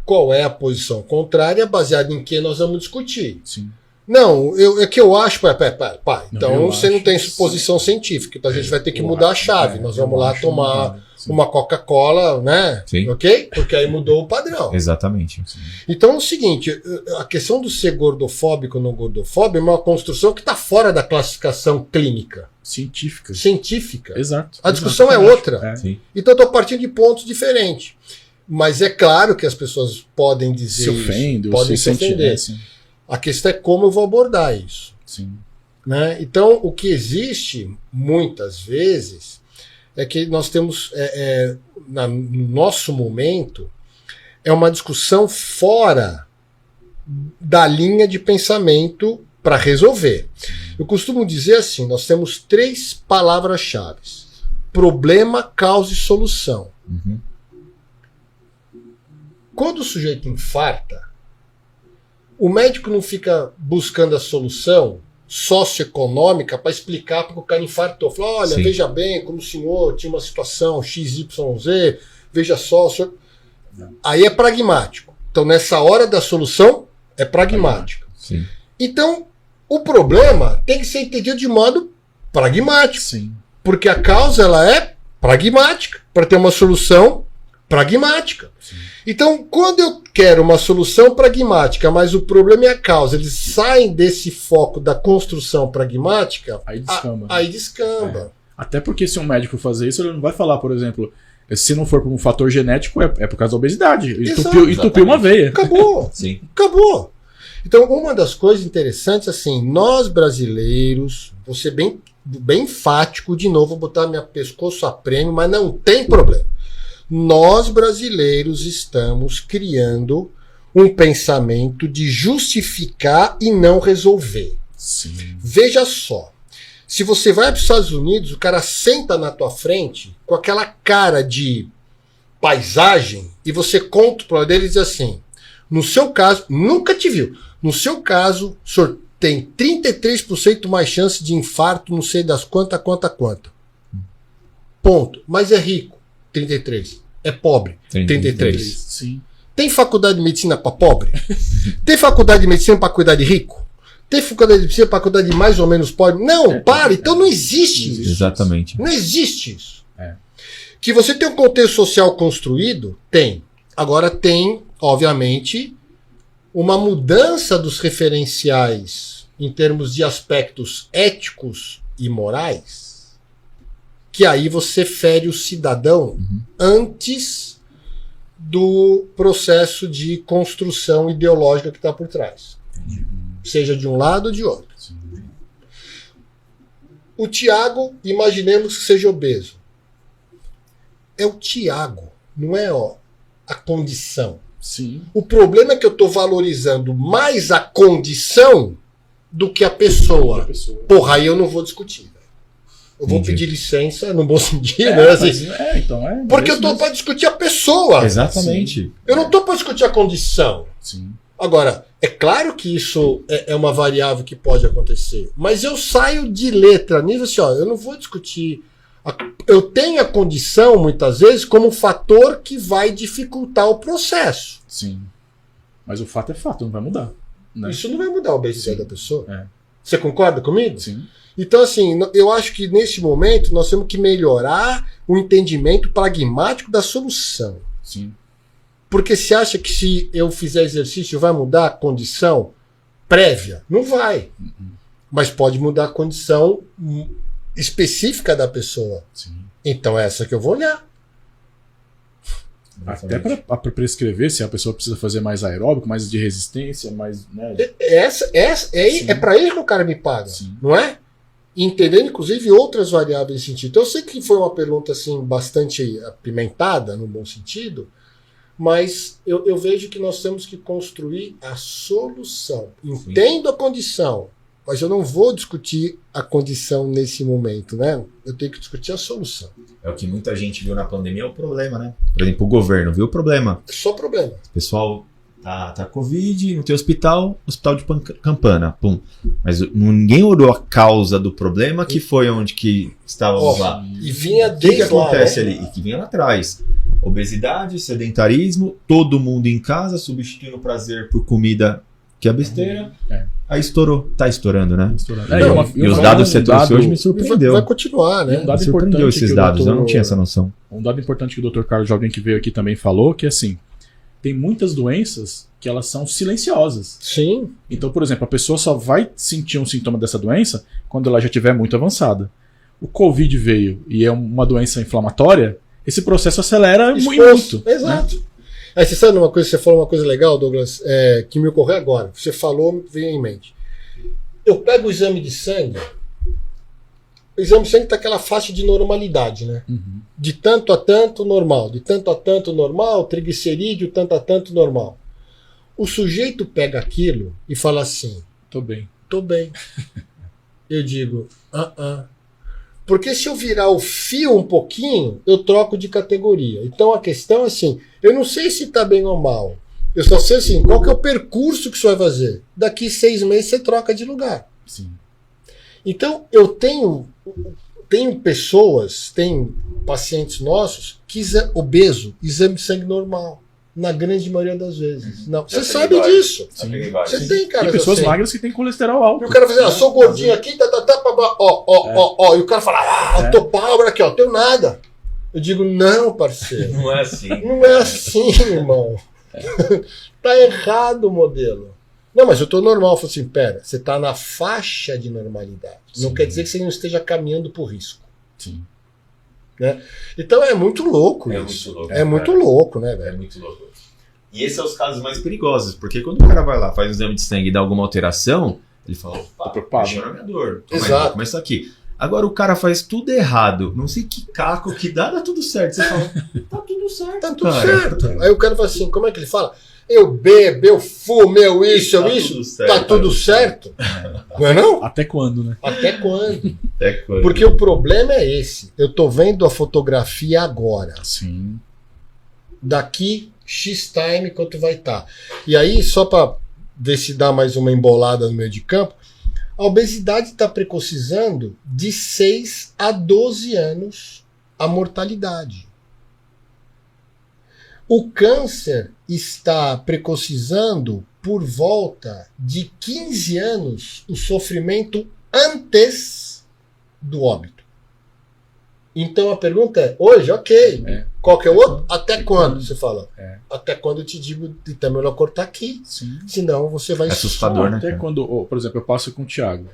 Qual é a posição contrária, baseada em que nós vamos discutir? Sim. Não, é que eu acho. Pá, então eu você acho, não tem posição científica. Então a gente vai ter que eu mudar a acho, chave. Nós vamos eu lá acho, tomar sim. uma Coca-Cola, né? Sim. Ok? Porque aí mudou o padrão. Exatamente. Então é o seguinte: a questão do ser gordofóbico ou não gordofóbico é uma construção que está fora da classificação clínica, científica. Exato. A discussão Exato, é outra. É. Sim. Então eu estou partindo de pontos diferentes. Mas é claro que as pessoas podem dizer Se ofende, isso, podem se se sente. ofender. Sim. A questão é como eu vou abordar isso. Sim. Né? Então, o que existe, muitas vezes, é que nós temos, no nosso momento, é uma discussão fora da linha de pensamento para resolver. Eu costumo dizer assim, nós temos 3 palavras-chave: problema, causa e solução. Uhum. Quando o sujeito infarta, o médico não fica buscando a solução socioeconômica para explicar porque o cara infartou. Fala, olha, Sim. veja bem como o senhor tinha uma situação XYZ, veja só. O senhor... Aí é pragmático. Então, nessa hora da solução, é pragmático. Sim. Então, o problema tem que ser entendido de modo pragmático. Sim. Porque a causa ela é pragmática, para ter uma solução pragmática. Sim. Então, quando eu quero uma solução pragmática, mas o problema é a causa, eles saem desse foco da construção pragmática, Aí descamba. aí descamba. Até porque se um médico fazer isso, ele não vai falar, por exemplo, se não for por um fator genético, é por causa da obesidade. Exato. Entupiu uma veia. Acabou. Sim. Acabou. Então, uma das coisas interessantes, assim, nós brasileiros, vou ser bem enfático, de novo, vou botar minha pescoço a prêmio, mas não tem problema. Nós brasileiros estamos criando um pensamento de justificar e não resolver. Sim. Veja só, se você vai para os Estados Unidos, o cara senta na tua frente com aquela cara de paisagem e você conta para ele e diz assim, no seu caso, nunca te viu, no seu caso, o senhor tem 33% mais chance de infarto, não sei das quanta. Ponto. Mas é rico. 33. É pobre. 33. Sim. Tem faculdade de medicina para pobre? Tem faculdade de medicina para cuidar de rico? Tem faculdade de medicina para cuidar de mais ou menos pobre? Não, para. Então não existe isso. Exatamente. Não existe isso. É. Que você tem um contexto social construído? Tem. Agora tem, obviamente, uma mudança dos referenciais em termos de aspectos éticos e morais, que aí você fere o cidadão antes do processo de construção ideológica que está por trás. Seja de um lado ou de outro. Sim. O Tiago, imaginemos que seja obeso. É o Tiago, não é a condição. Sim. O problema é que eu estou valorizando mais a condição do que a pessoa. Porra, aí eu não vou discutir. Eu vou Entendi. pedir licença, no bom sentido, né? Assim, porque eu tô para discutir a pessoa. Exatamente. Eu não tô para discutir a condição. Sim. Agora, é claro que isso é uma variável que pode acontecer, mas eu saio de letra nisso assim, ó, eu não vou discutir. Eu tenho a condição, muitas vezes, como um fator que vai dificultar o processo. Sim. Mas o fato é fato, não vai mudar. Né? Isso não vai mudar a obesidade da pessoa. É. Você concorda comigo? Sim. Então, assim, eu acho que nesse momento nós temos que melhorar o entendimento pragmático da solução. Sim. Porque você acha que se eu fizer exercício vai mudar a condição prévia? Não vai. Mas pode mudar a condição específica da pessoa. Sim. Então é essa que eu vou olhar. Até para prescrever se a pessoa precisa fazer mais aeróbico, mais de resistência, mais. Né? É para isso que o cara me paga, Sim. não é? Entendendo, inclusive, outras variáveis nesse sentido. Então, eu sei que foi uma pergunta assim, bastante apimentada, no bom sentido, mas eu vejo que nós temos que construir a solução. Entendo a condição, mas eu não vou discutir a condição nesse momento, né? Eu tenho que discutir a solução. É o que muita gente viu na pandemia, é o problema, né? Por exemplo, o governo viu o problema. É só problema. O pessoal tá Covid, não tem hospital de Campana, pum. Mas ninguém olhou a causa do problema, que foi onde que estávamos lá. E vinha O que desde acontece lá, né? ali? E que vinha lá atrás. Obesidade, sedentarismo, todo mundo em casa, substituindo o prazer por comida que é besteira. É. Aí estourou. Tá estourando, né? E E os dados que você trouxe hoje me surpreendeu. Vai continuar, né? Um dado Surpreendeu importante esses que o dados, eu doutor- não tinha essa noção. Um dado importante que o Dr. Carlos Jovem, que veio aqui, também falou, que assim, tem muitas doenças que elas são silenciosas. Sim. Então, por exemplo, a pessoa só vai sentir um sintoma dessa doença quando ela já estiver muito avançada. O Covid veio e é uma doença inflamatória, esse processo acelera muito. Exato. Aí você sabe uma coisa, você falou uma coisa legal, Douglas, que me ocorreu agora. Você falou, veio em mente. Eu pego o exame de sangue, o exame de sangue está aquela faixa de normalidade, né? Uhum. De tanto a tanto normal, de tanto a tanto normal, triglicerídeo, tanto a tanto normal. O sujeito pega aquilo e fala assim: Tô bem. tô bem. Eu digo, Porque se eu virar o fio um pouquinho, eu troco de categoria. Então a questão é assim, eu não sei se tá bem ou mal. Eu só sei assim, qual que é o percurso que você vai fazer. Daqui 6 meses você troca de lugar. Sim. Então eu tenho pessoas, tem pacientes nossos que obeso, exame de sangue normal. Na grande maioria das vezes. Não. Você sabe disso. Você tem, cara. E pessoas assim. magras que têm colesterol alto. E o cara fala assim, sou gordinho aqui, ó. E o cara fala, tô pobre aqui, ó, tenho nada. Eu digo, não, parceiro. Não é assim. Não é assim, irmão. Tá errado o modelo. Não, mas eu tô normal. Eu falo assim, pera, você tá na faixa de normalidade. Não Sim. quer dizer que você não esteja caminhando por risco. Sim. Né? Então é muito louco isso. É muito louco, né, É velho? muito louco. E esses são os casos mais perigosos, porque quando o cara vai lá, faz um exame de sangue e dá alguma alteração, ele fala, opa, Tô preocupado. mexeu na minha dor. Exato. Vou começar aqui. Agora o cara faz tudo errado, não sei que caco que dá tudo certo. Você fala, tá tudo certo, Tá tudo cara. certo. Aí o cara fala assim, como é que ele fala? Eu bebo, eu fumo, eu isso, eu Tá isso. tudo certo, Tá tudo certo. Não é não? Até quando, né? Até quando? Até quando? Porque o problema é esse. Eu tô vendo a fotografia agora. Sim. Daqui X time quanto vai estar. E aí, só para ver se dá mais uma embolada no meio de campo, a obesidade está precocizando de 6 a 12 anos a mortalidade. O câncer está precocizando por volta de 15 anos o sofrimento antes do óbito. Então a pergunta é, hoje, ok. É. Qual que é o outro? Até quando? Você fala. É. Até quando eu te digo, então é melhor cortar aqui. Sim. Senão você vai... É assustador, né, Até cara? quando, por exemplo, eu passo com o Thiago.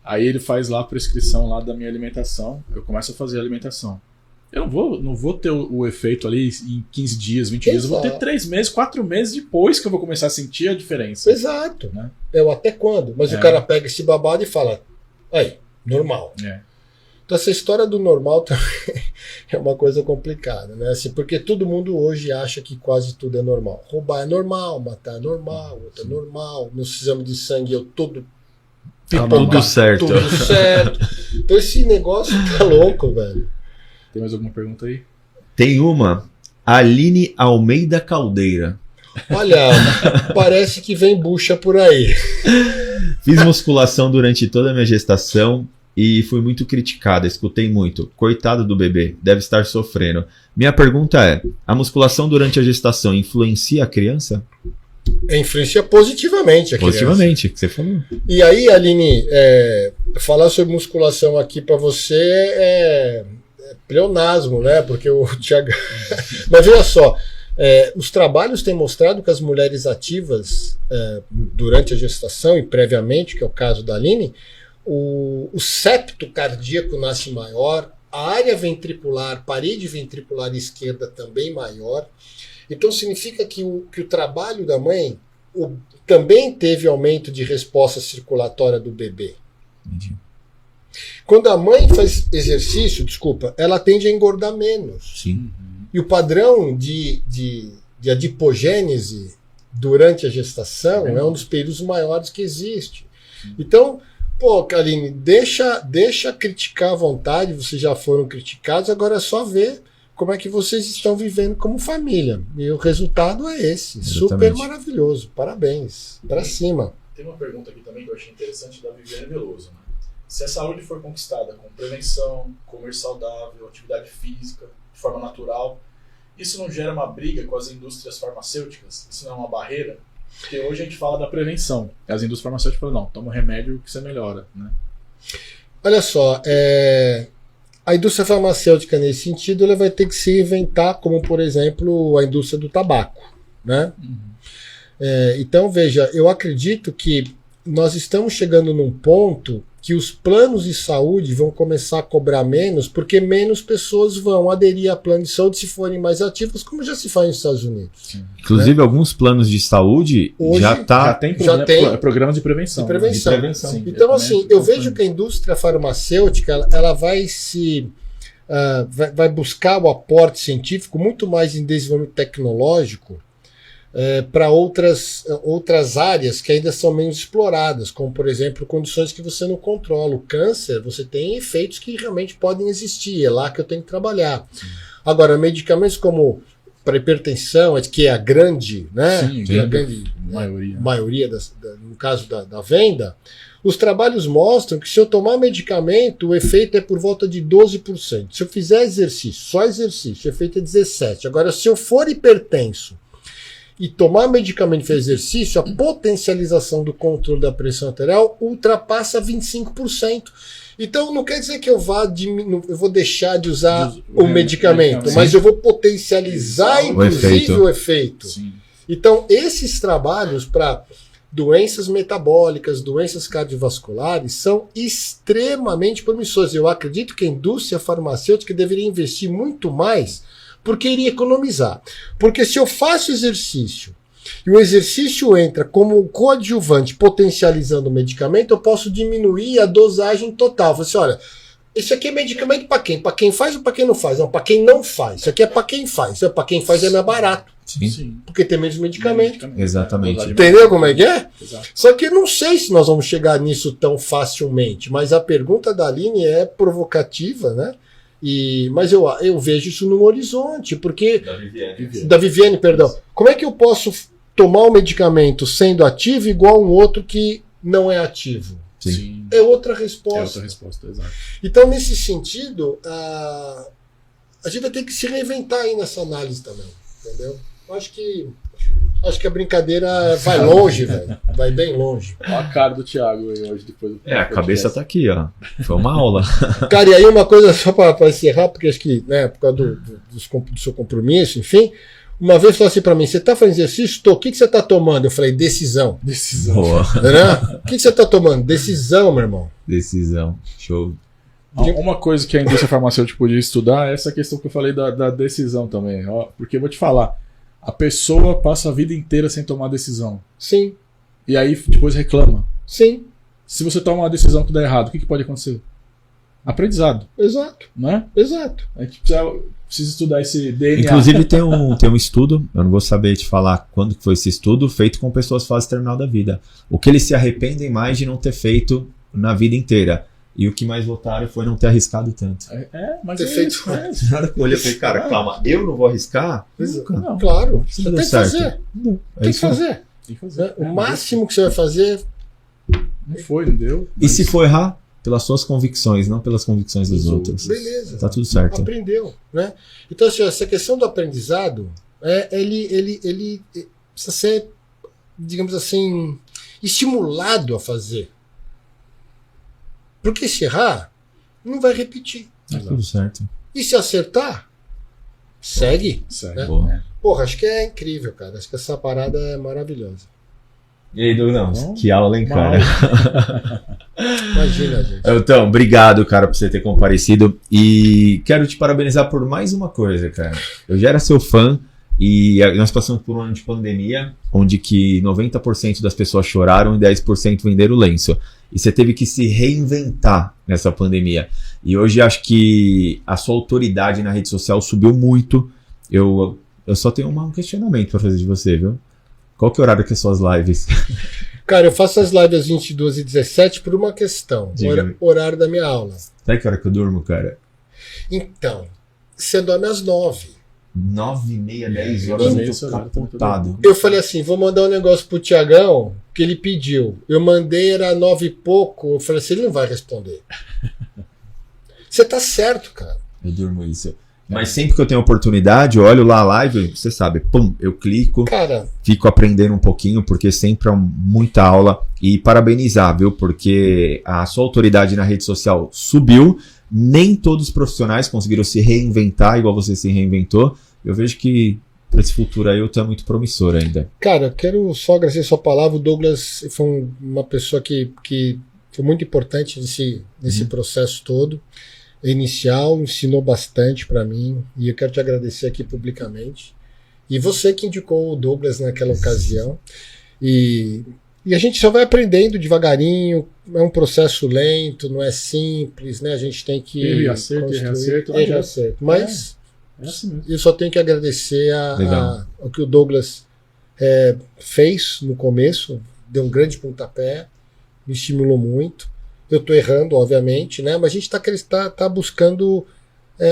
Aí ele faz lá a prescrição lá da minha alimentação. Eu começo a fazer a alimentação. Eu não vou ter o efeito ali em 15 dias, 20 dias. Eu vou ter Exato. 3 meses, 4 meses depois que eu vou começar a sentir a diferença. Exato. Né? É o até quando. Mas É. o cara pega esse babado e fala, aí, normal. É. Então essa história do normal também é uma coisa complicada, né? Assim, porque todo mundo hoje acha que quase tudo é normal. Roubar é normal, matar é normal, outro é normal. Meus exames de sangue eu todo Tudo certo. Tudo certo. Então esse negócio tá louco, velho. Tem mais alguma pergunta aí? Tem uma. Aline Almeida Caldeira. Olha, parece que vem bucha por aí. Fiz musculação durante toda a minha gestação e fui muito criticada, escutei muito. Coitado do bebê, deve estar sofrendo. Minha pergunta é, a musculação durante a gestação influencia a criança? Influencia positivamente a criança. Positivamente, que você falou. E aí, Aline, falar sobre musculação aqui para você é pleonasmo, né? Porque o Thiago... Mas veja só, os trabalhos têm mostrado que as mulheres ativas durante a gestação e previamente, que é o caso da Aline, o septo cardíaco nasce maior, a área ventricular, parede ventricular esquerda também maior. Então significa que o trabalho da mãe também teve aumento de resposta circulatória do bebê. Entendi. Quando a mãe faz exercício, ela tende a engordar menos. Sim. E o padrão de adipogênese durante a gestação é um dos períodos maiores que existe. Então, pô, Aline, deixa criticar à vontade, vocês já foram criticados, agora é só ver como é que vocês estão vivendo como família. E o resultado é esse. Exatamente. Super maravilhoso. Parabéns. Pra cima. Tem uma pergunta aqui também que eu achei interessante da Viviane Veloso. Né? Se a saúde for conquistada com prevenção, comer saudável, atividade física, de forma natural, isso não gera uma briga com as indústrias farmacêuticas? Isso não é uma barreira? Porque hoje a gente fala da prevenção. As indústrias farmacêuticas falam, não, toma remédio que você melhora. Né? Olha só, a indústria farmacêutica, nesse sentido, ela vai ter que se reinventar, como, por exemplo, a indústria do tabaco. Né? Então, veja, eu acredito que nós estamos chegando num ponto que os planos de saúde vão começar a cobrar menos, porque menos pessoas vão aderir a plano de saúde se forem mais ativos, como já se faz nos Estados Unidos. Sim. Inclusive, alguns planos de saúde hoje já tem programas de prevenção. De prevenção. Né? De prevenção. Sim, então, assim, eu vejo que a indústria farmacêutica ela vai vai buscar o aporte científico muito mais em desenvolvimento tecnológico para outras áreas que ainda são menos exploradas, como, por exemplo, condições que você não controla. O câncer, você tem efeitos que realmente podem existir, é lá que eu tenho que trabalhar. Sim. Agora, medicamentos como para hipertensão, que é a grande, né? Sim, a grande maioria no caso da venda, os trabalhos mostram que se eu tomar medicamento, o efeito é por volta de 12%. Se eu fizer exercício, só exercício, o efeito é 17%. Agora, se eu for hipertenso e tomar medicamento e fazer exercício, a potencialização do controle da pressão arterial ultrapassa 25%. Então não quer dizer que eu vou deixar de usar o medicamento, mas eu vou potencializar, inclusive, o efeito. Sim. Então, esses trabalhos para doenças metabólicas, doenças cardiovasculares, são extremamente promissores. Eu acredito que a indústria farmacêutica deveria investir muito mais, porque iria economizar. Porque se eu faço exercício e o exercício entra como coadjuvante potencializando o medicamento, eu posso diminuir a dosagem total. Você olha, isso aqui é medicamento para quem? Para quem faz ou para quem não faz? Não, para quem não faz. Isso aqui é para quem faz. Para quem faz é mais barato. Sim. Porque tem menos medicamento. Exatamente. Entendeu como é que é? Exato. Só que eu não sei se nós vamos chegar nisso tão facilmente. Mas a pergunta da Aline é provocativa, né? Mas eu vejo isso no horizonte, porque... Da Viviane, perdão. Como é que eu posso tomar um medicamento sendo ativo igual um outro que não é ativo? Sim. É outra resposta. É outra resposta, exato. Então, nesse sentido, a gente vai ter que se reinventar aí nessa análise também, entendeu? Acho que a brincadeira vai longe, velho. Vai bem longe. Olha a cara do Thiago aí hoje depois do a cabeça tá aqui, ó. Foi uma aula. Cara, e aí uma coisa só para encerrar, porque acho que, né, por causa do seu compromisso, enfim, uma vez falou assim para mim, você tá fazendo exercício? Tô. O que você tá tomando? Eu falei, decisão. Decisão. Boa. Né? O que você tá tomando? Decisão, meu irmão. Decisão. Show. Uma coisa que a indústria farmacêutica podia estudar é essa questão que eu falei da decisão também. Ó, porque eu vou te falar, a pessoa passa a vida inteira sem tomar decisão. Sim. E aí depois reclama. Sim. Se você toma uma decisão que dá errado, o que pode acontecer? Aprendizado. Exato. Não é? Exato. A gente precisa estudar esse DNA. Inclusive tem um estudo, eu não vou saber te falar quando que foi esse estudo, feito com pessoas fase terminal da vida. O que eles se arrependem mais de não ter feito na vida inteira. E o que mais votaram foi não ter arriscado tanto. Mas Ter é feito- isso, é. Na hora que eu olhei, eu falei, cara, calma, eu não vou arriscar? Nunca. Não, Claro, Isso você não tem deu que certo. fazer. Não, é Tem que isso aí. fazer. tem que fazer. O máximo que você vai fazer. Não foi, não deu. E se for errar? Pelas suas convicções, não pelas convicções dos outros. Beleza. Tá tudo certo. Aprendeu, né? Então, assim, essa questão do aprendizado, ele precisa ser, digamos assim, estimulado a fazer. Porque se errar, não vai repetir. Tá tudo certo. E se acertar, segue. Sério. Boa. Porra, acho que é incrível, cara. Acho que essa parada é maravilhosa. E aí, Douglas? Bom, Que aula, hein, cara? Imagina, gente. Então, obrigado, cara, por você ter comparecido. E quero te parabenizar por mais uma coisa, cara. Eu já era seu fã e nós passamos por um ano de pandemia, onde que 90% das pessoas choraram e 10% venderam lenço. E você teve que se reinventar nessa pandemia. E hoje acho que a sua autoridade na rede social subiu muito. Eu só tenho um questionamento para fazer de você, viu? Qual que é o horário que são as lives? Cara, eu faço as lives às 22h17 por uma questão. Diga-me. Horário da minha aula. Sabe que hora que eu durmo, cara? Então, você dorme às 9. 9h30, 10 horas, eu Esse tô horário também tô capotado. Eu falei assim, vou mandar um negócio pro Tiagão, que ele pediu. Eu mandei, era 9 e pouco. Eu falei assim, ele não vai responder. Você tá certo, cara. Eu durmo isso. Mas sempre que eu tenho oportunidade, eu olho lá a live, você sabe, pum, eu clico, Cara, fico aprendendo um pouquinho, porque sempre é muita aula. E parabenizar, viu? Porque a sua autoridade na rede social subiu. Nem todos os profissionais conseguiram se reinventar igual você se reinventou. Eu vejo que para esse futuro aí eu tô muito promissor ainda. cara, eu quero só agradecer a sua palavra. O Douglas foi uma pessoa que foi muito importante nesse processo todo. Inicial, ensinou bastante para mim. E eu quero te agradecer aqui publicamente. E você que indicou o Douglas naquela ocasião. E a gente só vai aprendendo devagarinho, é um processo lento, não é simples, né? A gente tem que Erro e acerto, construir, erro e acerto, erro e acerto. Mas É assim mesmo. eu só tenho que agradecer Legal. o que o Douglas fez no começo, deu um grande pontapé, me estimulou muito. Eu estou errando, obviamente, né? Mas a gente tá buscando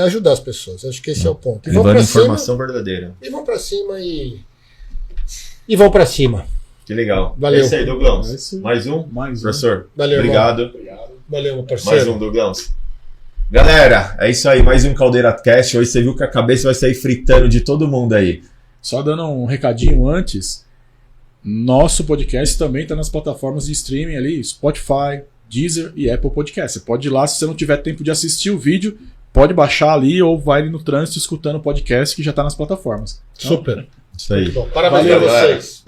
ajudar as pessoas. Acho que esse é o ponto. E vão Levando para cima, informação verdadeira. e vão para cima e vão para cima. Que legal. Valeu. É isso aí, Douglas. É isso. Mais um? Mais um. Professor, Valeu, obrigado. Obrigado. Valeu, meu Mais parceiro. um, Douglas. Galera, é isso aí, mais um Caldeira Cast. Hoje você viu que a cabeça vai sair fritando de todo mundo aí. Só dando um recadinho antes, nosso podcast também está nas plataformas de streaming ali, Spotify, Deezer e Apple Podcast. Você pode ir lá, se você não tiver tempo de assistir o vídeo, pode baixar ali ou vai ali no trânsito escutando o podcast que já está nas plataformas. Então, Super. Isso aí. Muito bom. Parabéns Valeu, para galera. vocês.